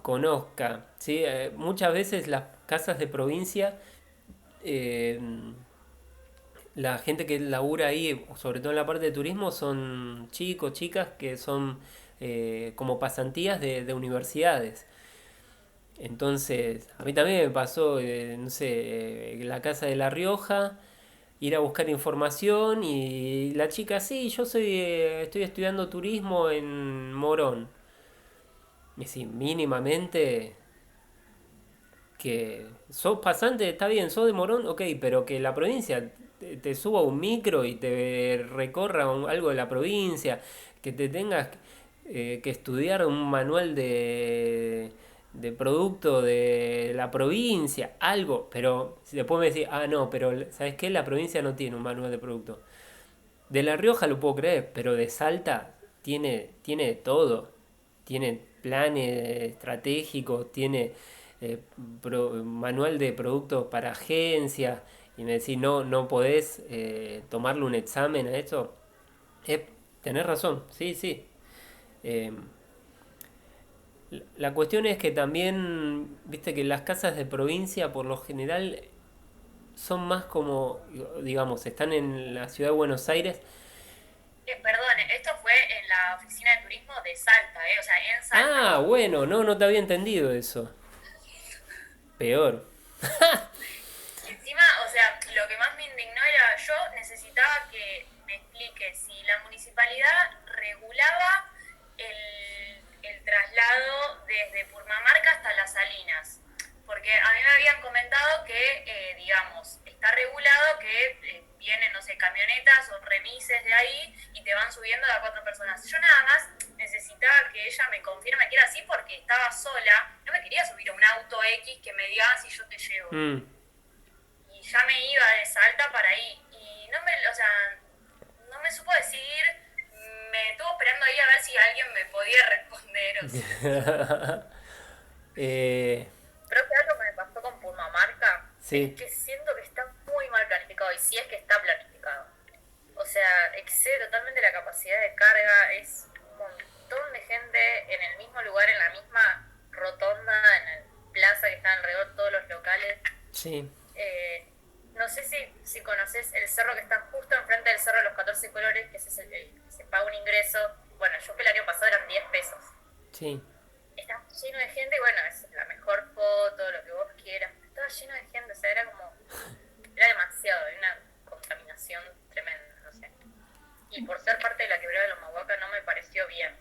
conozca, ¿sí? Muchas veces las casas de provincia, eh, la gente que labura ahí, sobre todo en la parte de turismo, son chicos, chicas que son como pasantías de universidades. Entonces, a mí también me pasó, no sé, en la casa de La Rioja, ir a buscar información y la chica, sí, yo estoy estudiando turismo en Morón. Y sí, mínimamente que sos pasante, está bien, sos de Morón, ok, pero que la provincia te suba un micro y te recorra algo de la provincia, que te tengas que estudiar un manual de producto de la provincia, algo, pero si después me decís, ah, no, pero ¿sabes qué? La provincia no tiene un manual de producto. De La Rioja lo puedo creer, pero de Salta tiene de todo. Tiene planes estratégicos, tiene manual de productos para agencias. Y me decís, no podés tomarle un examen a eso. Eh, Tenés razón, sí, sí. Eh, la cuestión es que también, viste que las casas de provincia por lo general son más como, digamos, están en la ciudad de Buenos Aires. Perdón, esto fue en la oficina de turismo de Salta, o sea, en Salta. Ah, bueno, no te había entendido eso. Peor. Encima, o sea, lo que más me indignó era, yo necesitaba que me explique si la municipalidad regulaba el traslado desde Purmamarca hasta Las Salinas. Porque a mí me habían comentado que, digamos, está regulado que vienen, no sé, camionetas o remises de ahí y te van subiendo de a 4 personas. Yo nada más necesitaba que ella me confirme que era así porque estaba sola, no me quería subir a un auto X que me diga si yo te llevo. Y ya me iba de Salta para ahí. Y no me supo decir, me estuvo esperando ahí a ver si alguien me podía responder. O sea. Creo que algo que me pasó con Purmamarca Sí. es que siento que está muy mal planificado, y si es que está planificado. O sea, excede totalmente la capacidad de carga, es un montón de gente en el mismo lugar, en la misma rotonda, en la plaza que están alrededor de todos los locales. Sí. No sé si conoces el cerro que está justo enfrente del cerro de los 14 colores, que ese es el que se paga un ingreso. Bueno, yo fui el año pasado, eran 10 pesos. Sí. Está lleno de gente y bueno, es la mejor foto, lo que vos quieras. Estaba lleno de gente, o sea, era demasiado, era una y por ser parte de la quebrada de los Mahuacas no me pareció bien.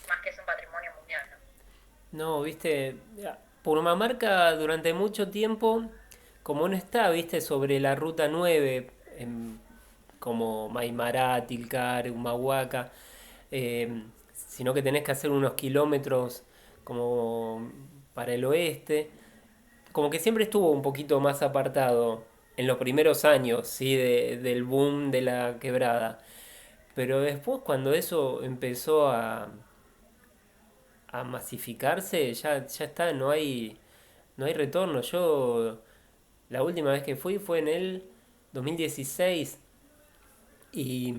Más que es un patrimonio mundial, ¿no? No, viste, Purmamarca durante mucho tiempo, como no está, viste, sobre la ruta 9 como Maimará, Tilcar, Humahuaca, sino que tenés que hacer unos kilómetros como para el oeste, como que siempre estuvo un poquito más apartado en los primeros años, ¿sí? Del boom de la quebrada. Pero después cuando eso empezó a masificarse, ya está, no hay retorno. Yo la última vez que fui fue en el 2016 y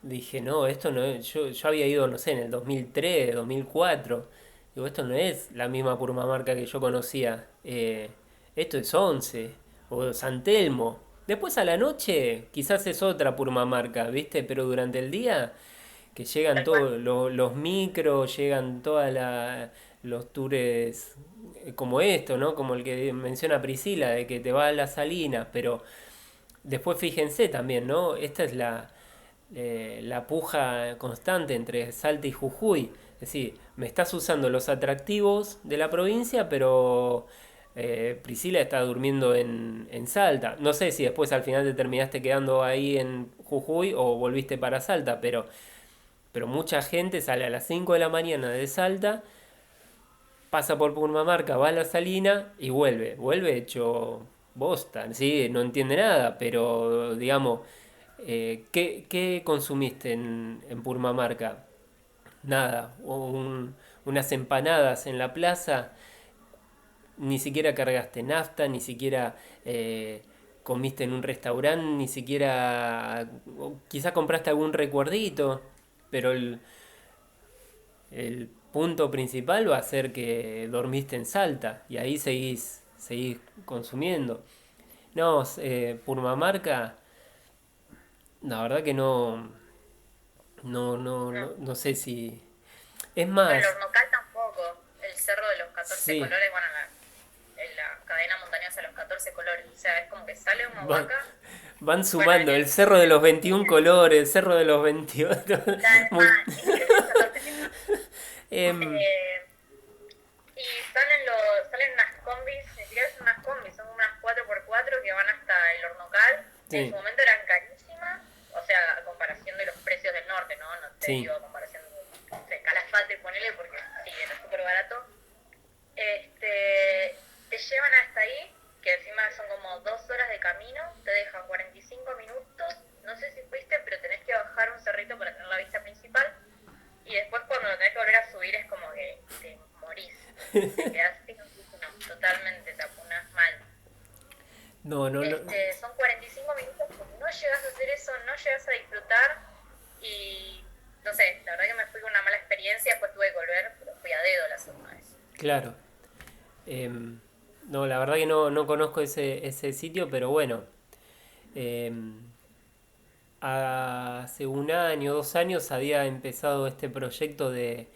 dije, no, esto no es, yo había ido, no sé, en el 2003, 2004. Digo, esto no es la misma Purmamarca que yo conocía. Esto es Once o San Telmo. Después a la noche quizás es otra Purmamarca, ¿viste? Pero durante el día que llegan Tal cual. todos los micros, llegan todos los tours como esto, ¿no? Como el que menciona Priscila, de que te va a las Salinas, pero después fíjense también, ¿no? Esta es la puja constante entre Salta y Jujuy. Es decir, me estás usando los atractivos de la provincia, pero Priscila está durmiendo en Salta. No sé si después al final te terminaste quedando ahí en Jujuy o volviste para Salta, pero mucha gente sale a las 5 de la mañana de Salta, pasa por Purmamarca, va a la Salina y vuelve hecho bosta, ¿sí? No entiende nada, pero digamos, ¿qué consumiste en Purmamarca? Nada, unas empanadas en la plaza, ni siquiera cargaste nafta, ni siquiera comiste en un restaurante, ni siquiera, quizás compraste algún recuerdito, pero el punto principal va a ser que dormiste en Salta y ahí seguís consumiendo. No, Purmamarca, la verdad que No. no sé si... Es Bueno, el más, Hornocal tampoco. El Cerro de los 14 sí, colores, bueno, en la cadena montañosa de los 14 colores. O sea, es como que sale una van, huaca. van Bueno, sumando el cerro de los 21 colores, el cerro de los 28. además, es que tenés 14 tipos. Em, Eh, y salen unas combis, ni siquiera son unas combis, son unas 4x4 que van hasta el Hornocal. En sí, su momento eran carísimas, o sea, a comparación de los precios del norte, ¿no? No te sí, digo a comparación de Calafate, ponele, porque sí, era súper barato. Te llevan hasta ahí, que encima son como 2 horas de camino, te dejan 45 minutos, no sé si fuiste, pero tenés que bajar un cerrito para tener la vista principal, y después cuando lo tenés que volver a subir es como que te morís, te quedás sin oxígeno, totalmente, te apunas mal. no, no, no. Son 45 minutos, no llegas a hacer eso, no llegas a disfrutar, y no sé, la verdad que me fui con una mala experiencia, después tuve que volver, pero fui a dedo la segunda vez. Claro. No, la verdad que no conozco ese sitio, pero bueno. em, Hace un año, 2 años había empezado este proyecto de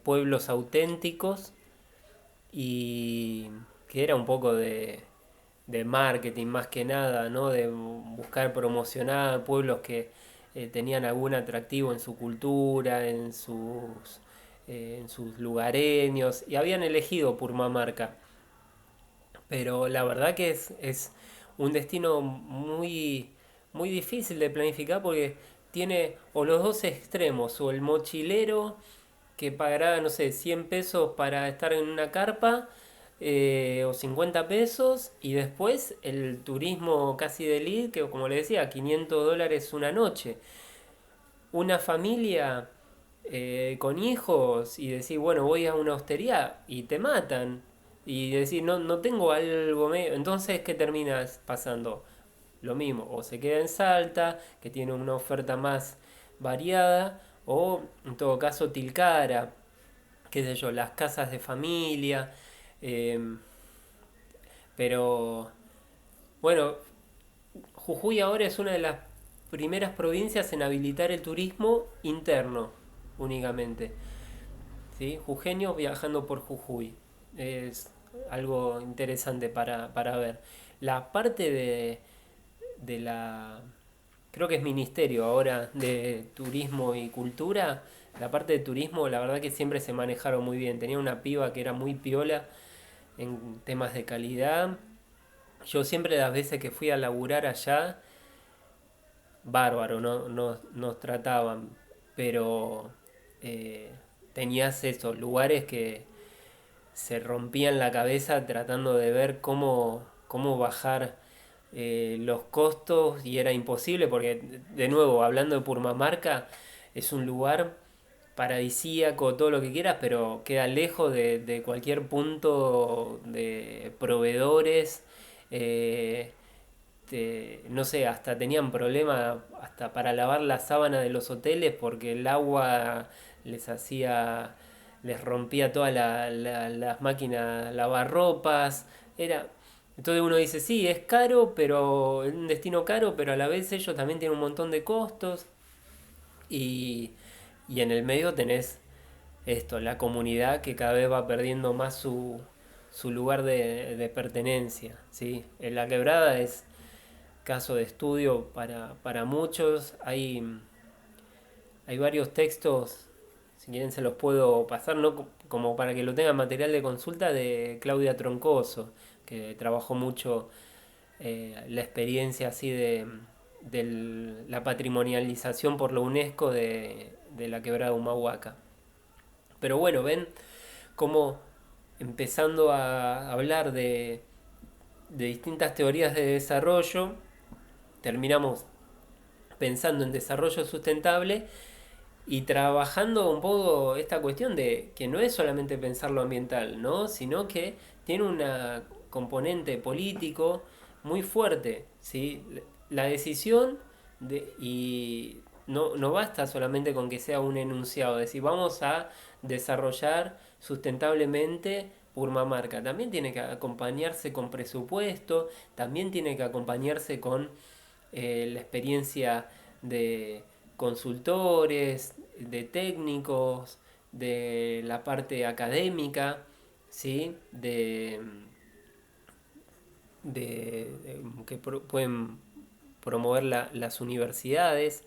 pueblos auténticos y que era un poco de marketing más que nada, ¿no? De buscar promocionar pueblos que tenían algún atractivo en su cultura, en sus lugareños y habían elegido Purmamarca. Pero la verdad que es un destino muy difícil de planificar porque tiene o los dos extremos, o el mochilero que pagará, no sé, 100 pesos para estar en una carpa, o 50 pesos, y después el turismo casi de elite, que como le decía, $500 una noche. Una familia con hijos y decir, bueno, voy a una hostería y te matan. Y decir, no tengo algo medio. Entonces, ¿qué terminas pasando? Lo mismo, o se queda en Salta, que tiene una oferta más variada, o en todo caso Tilcara, qué sé yo, las casas de familia. eh, pero bueno, Jujuy ahora es una de las primeras provincias en habilitar el turismo interno únicamente. ¿Sí? Jujeños viajando por Jujuy. Es algo interesante para ver. La parte de la creo que es Ministerio ahora de Turismo y Cultura. La parte de turismo, la verdad que siempre se manejaron muy bien. Tenía una piba que era muy piola en temas de calidad. Yo siempre las veces que fui a laburar allá, bárbaro, nos trataban, pero eh, tenías esos lugares que se rompían la cabeza tratando de ver cómo bajar los costos y era imposible porque, de nuevo, hablando de Purmamarca, es un lugar paradisíaco, todo lo que quieras, pero queda lejos de cualquier punto de proveedores. eh, no sé, hasta tenían problemas hasta para lavar la sábana de los hoteles porque el agua les hacía, les rompía todas las máquinas lavarropas. Era, entonces uno dice, sí, es caro, pero es un destino caro, pero a la vez ellos también tienen un montón de costos. Y, y en el medio tenés esto, la comunidad que cada vez va perdiendo más su lugar de pertenencia. ¿Sí? En la quebrada es caso de estudio para muchos. Hay varios textos, si quieren se los puedo pasar, ¿no? Como para que lo tengan material de consulta, de Claudia Troncoso, que trabajó mucho la experiencia así de la patrimonialización por la UNESCO de la quebrada Humahuaca. Pero bueno, ven cómo empezando a hablar de distintas teorías de desarrollo, terminamos pensando en desarrollo sustentable y trabajando un poco esta cuestión de que no es solamente pensar lo ambiental, ¿no? Sino que tiene una componente político muy fuerte, ¿sí? La decisión y no basta solamente con que sea un enunciado, decir vamos a desarrollar sustentablemente Purmamarca, también tiene que acompañarse con presupuesto, también tiene que acompañarse con la experiencia de consultores, de técnicos, de la parte académica, ¿sí? Que pueden promover las universidades.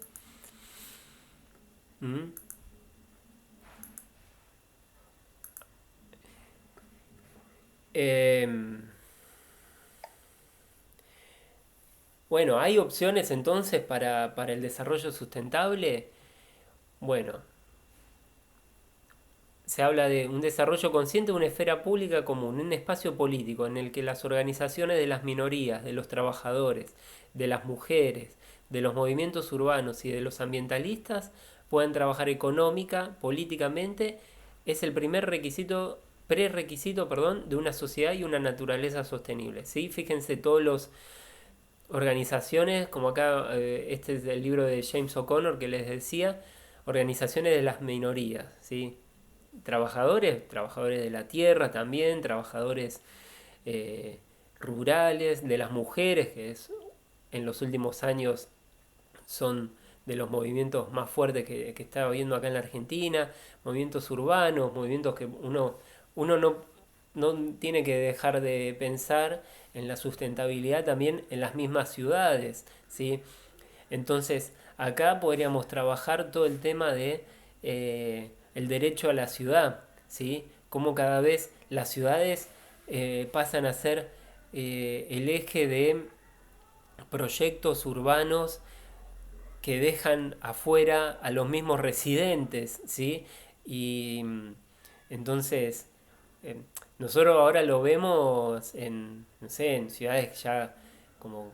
¿Mm? Bueno, ¿hay opciones entonces para el desarrollo sustentable? Bueno, se habla de un desarrollo consciente de una esfera pública común, un espacio político en el que las organizaciones de las minorías, de los trabajadores, de las mujeres, de los movimientos urbanos y de los ambientalistas puedan trabajar económica, políticamente, es el prerequisito, perdón, de una sociedad y una naturaleza sostenible. ¿Sí? Fíjense todos los organizaciones, como acá, este es el libro de James O'Connor que les decía, organizaciones de las minorías, ¿sí? Trabajadores de la tierra también, trabajadores rurales, de las mujeres, en los últimos años son de los movimientos más fuertes que está viendo acá en la Argentina, movimientos urbanos, movimientos que uno no tiene que dejar de pensar en la sustentabilidad también en las mismas ciudades, ¿sí? Entonces, acá podríamos trabajar todo el tema de el derecho a la ciudad, ¿sí? Cómo cada vez las ciudades pasan a ser el eje de proyectos urbanos que dejan afuera a los mismos residentes, ¿sí? Y entonces, nosotros ahora lo vemos no sé, en ciudades ya como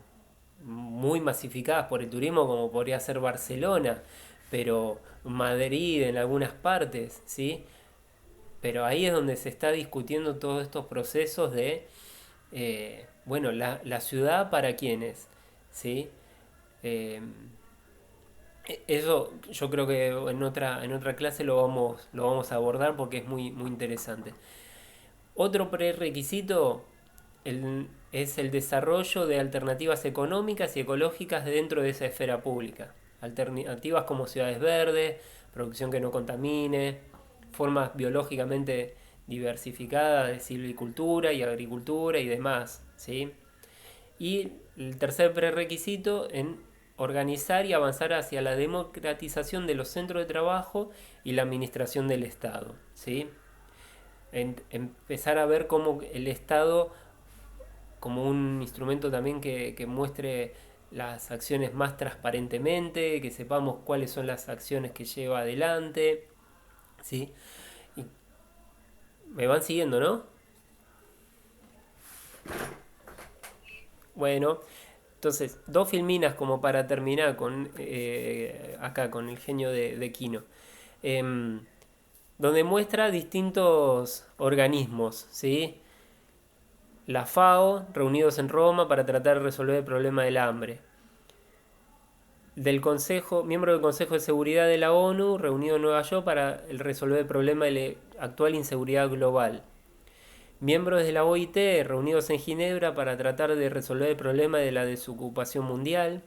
muy masificadas por el turismo, como podría ser Barcelona, pero Madrid en algunas partes, ¿sí? Pero ahí es donde se está discutiendo todos estos procesos de, bueno, la ciudad para quiénes, ¿sí? Eh, Eso yo creo que en otra clase lo vamos a abordar porque es muy interesante. Otro prerequisito es el desarrollo de alternativas económicas y ecológicas dentro de esa esfera pública. Alternativas como ciudades verdes, producción que no contamine, formas biológicamente diversificadas de silvicultura y agricultura y demás, ¿sí? Y el tercer prerequisito organizar y avanzar hacia la democratización de los centros de trabajo y la administración del Estado, ¿sí? Empezar a ver cómo el Estado como un instrumento también que muestre las acciones más transparentemente, que sepamos cuáles son las acciones que lleva adelante, ¿sí? Y me van siguiendo, ¿no? Bueno, entonces, dos filminas como para terminar con acá con el genio de Kino. Em, donde muestra distintos organismos, ¿sí? La FAO, reunidos en Roma para tratar de resolver el problema del hambre. Del Consejo, miembro del Consejo de Seguridad de la ONU, reunido en Nueva York para resolver el problema de la actual inseguridad global. Miembros de la OIT, reunidos en Ginebra para tratar de resolver el problema de la desocupación mundial.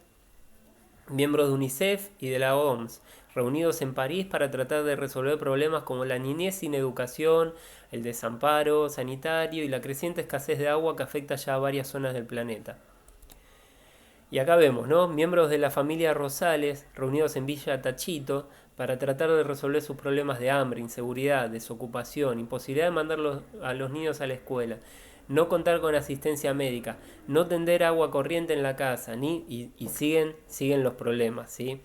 Miembros de UNICEF y de la OMS, reunidos en París para tratar de resolver problemas como la niñez sin educación, el desamparo sanitario y la creciente escasez de agua que afecta ya a varias zonas del planeta. Y acá vemos, ¿no? Miembros de la familia Rosales, reunidos en Villa Tachito, para tratar de resolver sus problemas de hambre, inseguridad, desocupación, imposibilidad de mandar a los niños a la escuela, no contar con asistencia médica, no tender agua corriente en la casa, y siguen los problemas, ¿sí?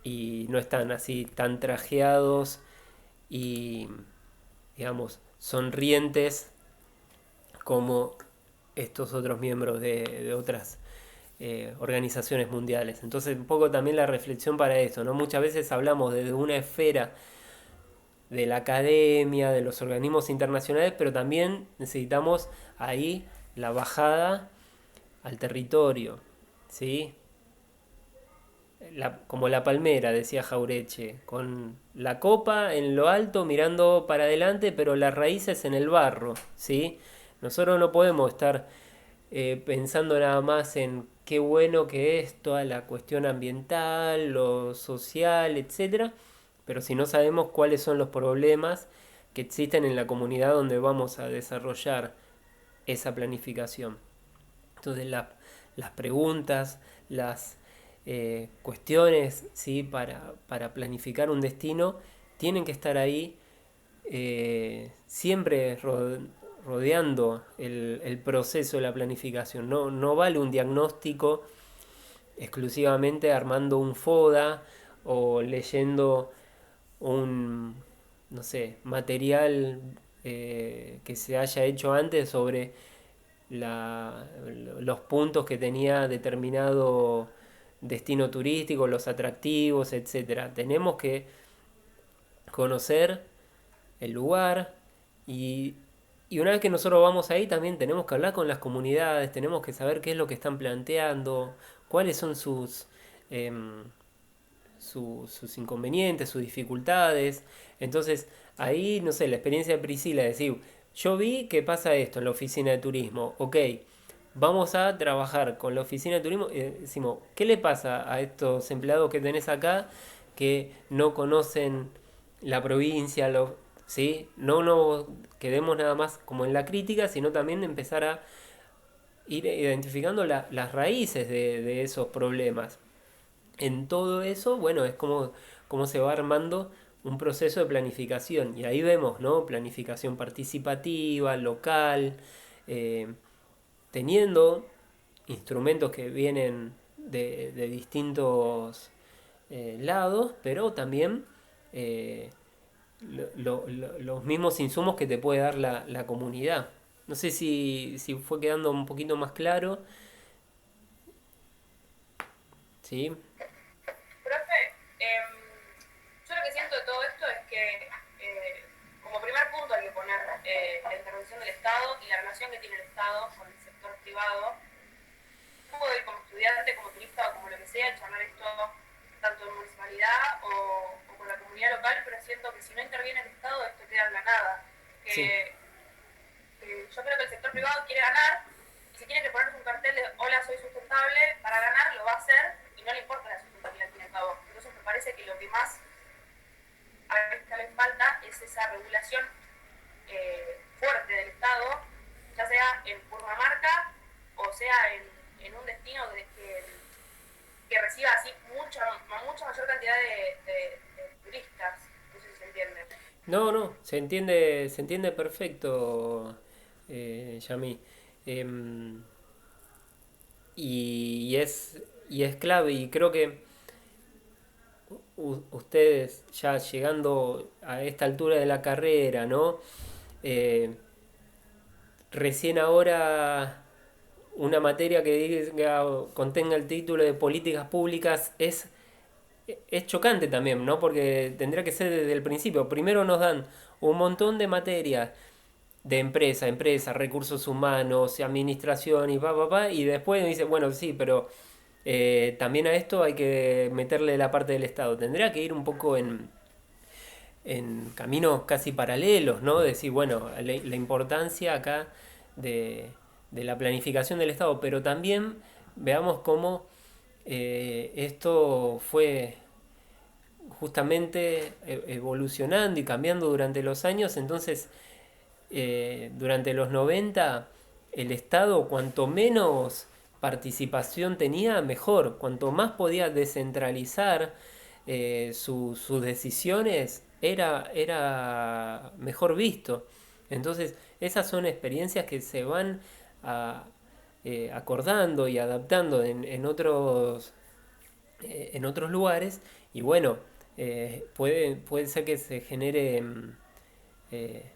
Y no están así tan trajeados y, digamos, sonrientes como estos otros miembros de otras organizaciones mundiales. Entonces un poco también la reflexión para eso, ¿no? Muchas veces hablamos desde una esfera de la academia, de los organismos internacionales, pero también necesitamos ahí la bajada al territorio, ¿sí? Como la palmera, decía Jaureche, con la copa en lo alto mirando para adelante, pero las raíces en el barro, ¿sí? Nosotros no podemos estar pensando nada más en qué bueno que es toda la cuestión ambiental, lo social, etcétera, pero si no sabemos cuáles son los problemas que existen en la comunidad donde vamos a desarrollar esa planificación. Entonces las preguntas, las cuestiones, ¿sí? para planificar un destino tienen que estar ahí siempre rodeando el proceso de la planificación. No vale un diagnóstico exclusivamente armando un FODA o leyendo un, no sé, material que se haya hecho antes sobre los puntos que tenía determinado destino turístico, los atractivos, etcétera. Tenemos que conocer el lugar y una vez que nosotros vamos ahí también tenemos que hablar con las comunidades, tenemos que saber qué es lo que están planteando, cuáles son em, sus inconvenientes, sus dificultades. Entonces ahí, no sé, la experiencia de Priscila, decir, yo vi que pasa esto en la oficina de turismo, ok, vamos a trabajar con la oficina de turismo, decimos, ¿qué le pasa a estos empleados que tenés acá que no conocen la provincia, ¿sí? No nos quedemos nada más como en la crítica, sino también empezar a ir identificando las raíces de esos problemas. En todo eso, bueno, es como se va armando un proceso de planificación. Y ahí vemos, ¿no? Planificación participativa, local, eh, teniendo instrumentos que vienen de distintos lados, pero también los mismos insumos que te puede dar la comunidad. No sé si fue quedando un poquito más claro. ¿Sí? Profe, yo lo que siento de todo esto es que como primer punto hay que poner la intervención del Estado y la relación que tiene el Estado con el sector privado. Puedo ir como estudiante, como turista o como lo que sea, charlar esto tanto en municipalidad o con la comunidad local, pero siento que si no interviene el Estado esto queda en la nada. Sí. Yo creo que el sector privado quiere ganar y si tiene que ponerse un cartel de hola soy sustentable para ganar lo va a hacer y no le importa la sustentabilidad al fin y al cabo. Entonces me parece que lo que más a esta vez falta es esa regulación fuerte del Estado, ya sea en Purmamarca o sea en un destino de que que reciba así mucha mayor cantidad de turistas. No sé si se entiende. No, no, se entiende perfecto, Yami. Em, y, y es, y es clave, y creo que ustedes ya llegando a esta altura de la carrera, ¿no? Eh, recién ahora una materia que diga, contenga el título de políticas públicas es chocante también, ¿no? Porque tendría que ser desde el principio. Primero nos dan un montón de materias de empresa, recursos humanos, administración y y después dice, bueno, sí, pero también a esto hay que meterle la parte del Estado. Tendría que ir un poco en caminos casi paralelos, ¿no? Decir, bueno, la importancia acá de, de la planificación del Estado, pero también veamos cómo esto fue justamente evolucionando y cambiando durante los años. Entonces, durante los 90 el Estado cuanto menos participación tenía, mejor. Cuanto más podía descentralizar sus decisiones, era mejor visto. Entonces, esas son experiencias que se van a, acordando y adaptando en otros lugares. Y bueno, puede ser que se genere eh,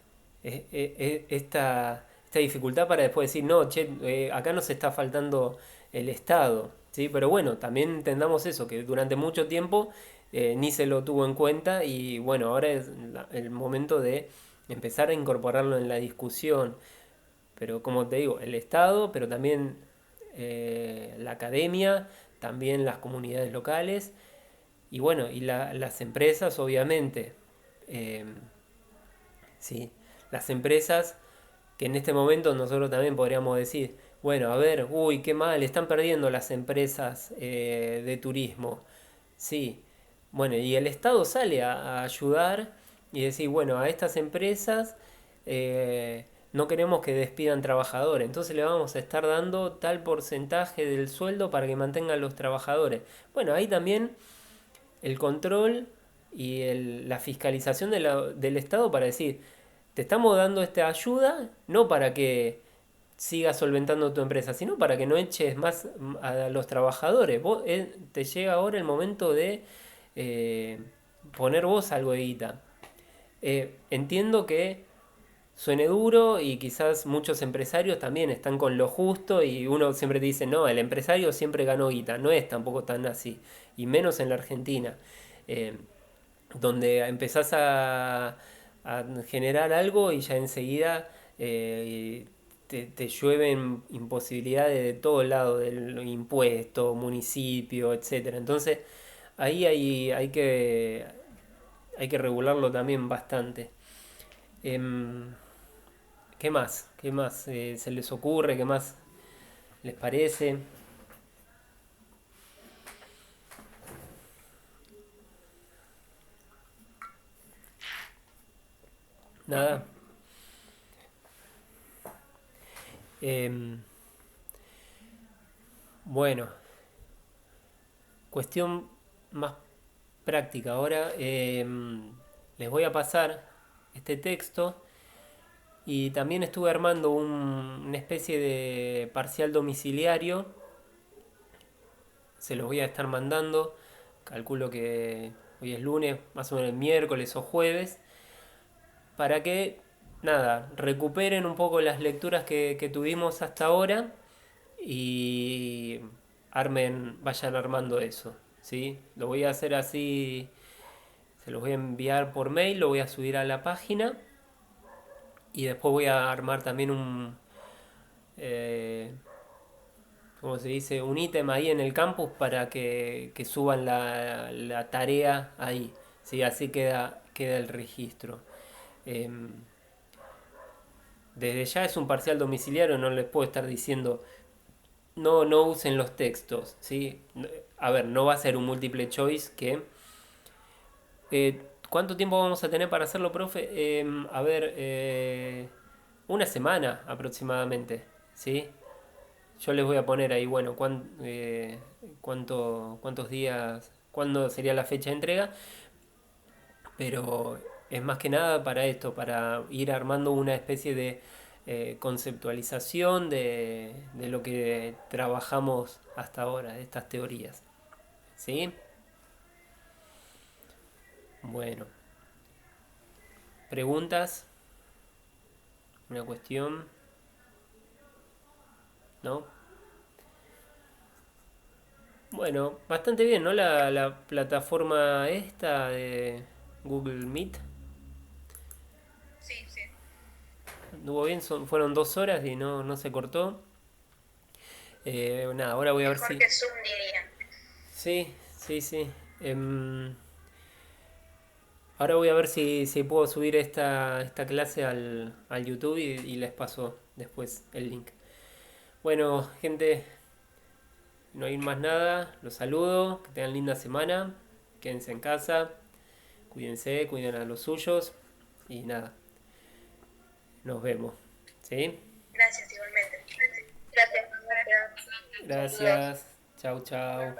esta dificultad para después decir, no, che, acá nos está faltando el Estado, ¿sí? Pero bueno, también entendamos eso, que durante mucho tiempo ni se lo tuvo en cuenta y bueno, ahora es el momento de empezar a incorporarlo en la discusión. Pero como te digo, el Estado, pero también la academia, también las comunidades locales y bueno, y las empresas, obviamente. Eh, sí, las empresas que en este momento nosotros también podríamos decir, bueno, a ver, uy, qué mal, están perdiendo las empresas de turismo. Sí, bueno, y el Estado sale a ayudar y decir, bueno, a estas empresas no queremos que despidan trabajadores, entonces le vamos a estar dando tal porcentaje del sueldo para que mantengan los trabajadores. Bueno, ahí también el control y la fiscalización del Estado para decir, te estamos dando esta ayuda no para que sigas solventando tu empresa, sino para que no eches más a los trabajadores. Te llega ahora el momento de eh, poner vos algo de guita. Entiendo que suene duro y quizás muchos empresarios también están con lo justo y uno siempre te dice, no, el empresario siempre ganó guita, no es tampoco tan así, y menos en la Argentina, eh, donde empezás a generar algo y ya enseguida te llueven imposibilidades de todo lado, del impuesto, municipio, etcétera. Entonces ahí hay que regularlo también bastante. Em, ¿Qué más? ¿Qué más se les ocurre? ¿Qué más les parece? Nada. Em, bueno, cuestión más práctica ahora. Les voy a pasar este texto y también estuve armando una especie de parcial domiciliario. Se los voy a estar mandando. Calculo que hoy es lunes, más o menos el miércoles o jueves. Para que, nada, recuperen un poco las lecturas que tuvimos hasta ahora y vayan armando eso, ¿sí? Lo voy a hacer así, se los voy a enviar por mail, lo voy a subir a la página y después voy a armar también eh, ¿cómo se dice? Un ítem ahí en el campus para que suban la tarea ahí, ¿sí? Así queda el registro. Em, Desde ya es un parcial domiciliario, no les puedo estar diciendo no usen los textos, ¿sí? A ver, no va a ser un múltiple choice que... ¿Cuánto tiempo vamos a tener para hacerlo, profe? A ver, una semana aproximadamente, ¿sí? Yo les voy a poner ahí, bueno, cuántos días, cuándo sería la fecha de entrega, pero es más que nada para esto, para ir armando una especie de conceptualización de lo que trabajamos hasta ahora, de estas teorías. ¿Sí? Bueno, ¿preguntas? ¿Una cuestión? ¿No? Bueno, bastante bien, ¿no? La plataforma esta de Google Meet. Sí, sí. Anduvo bien, fueron 2 horas y no se cortó. Nada, ahora voy a ver Mejor si... que Zoom, diría. Sí, sí, sí. Em, Ahora voy a ver si puedo subir esta clase al YouTube y les paso después el link. Bueno, gente, no hay más nada. Los saludo. Que tengan linda semana. Quédense en casa. Cuídense, cuiden a los suyos. Y nada, nos vemos. ¿Sí? Gracias, igualmente. Gracias, Manuela. Saludos. Gracias. Chau, chau.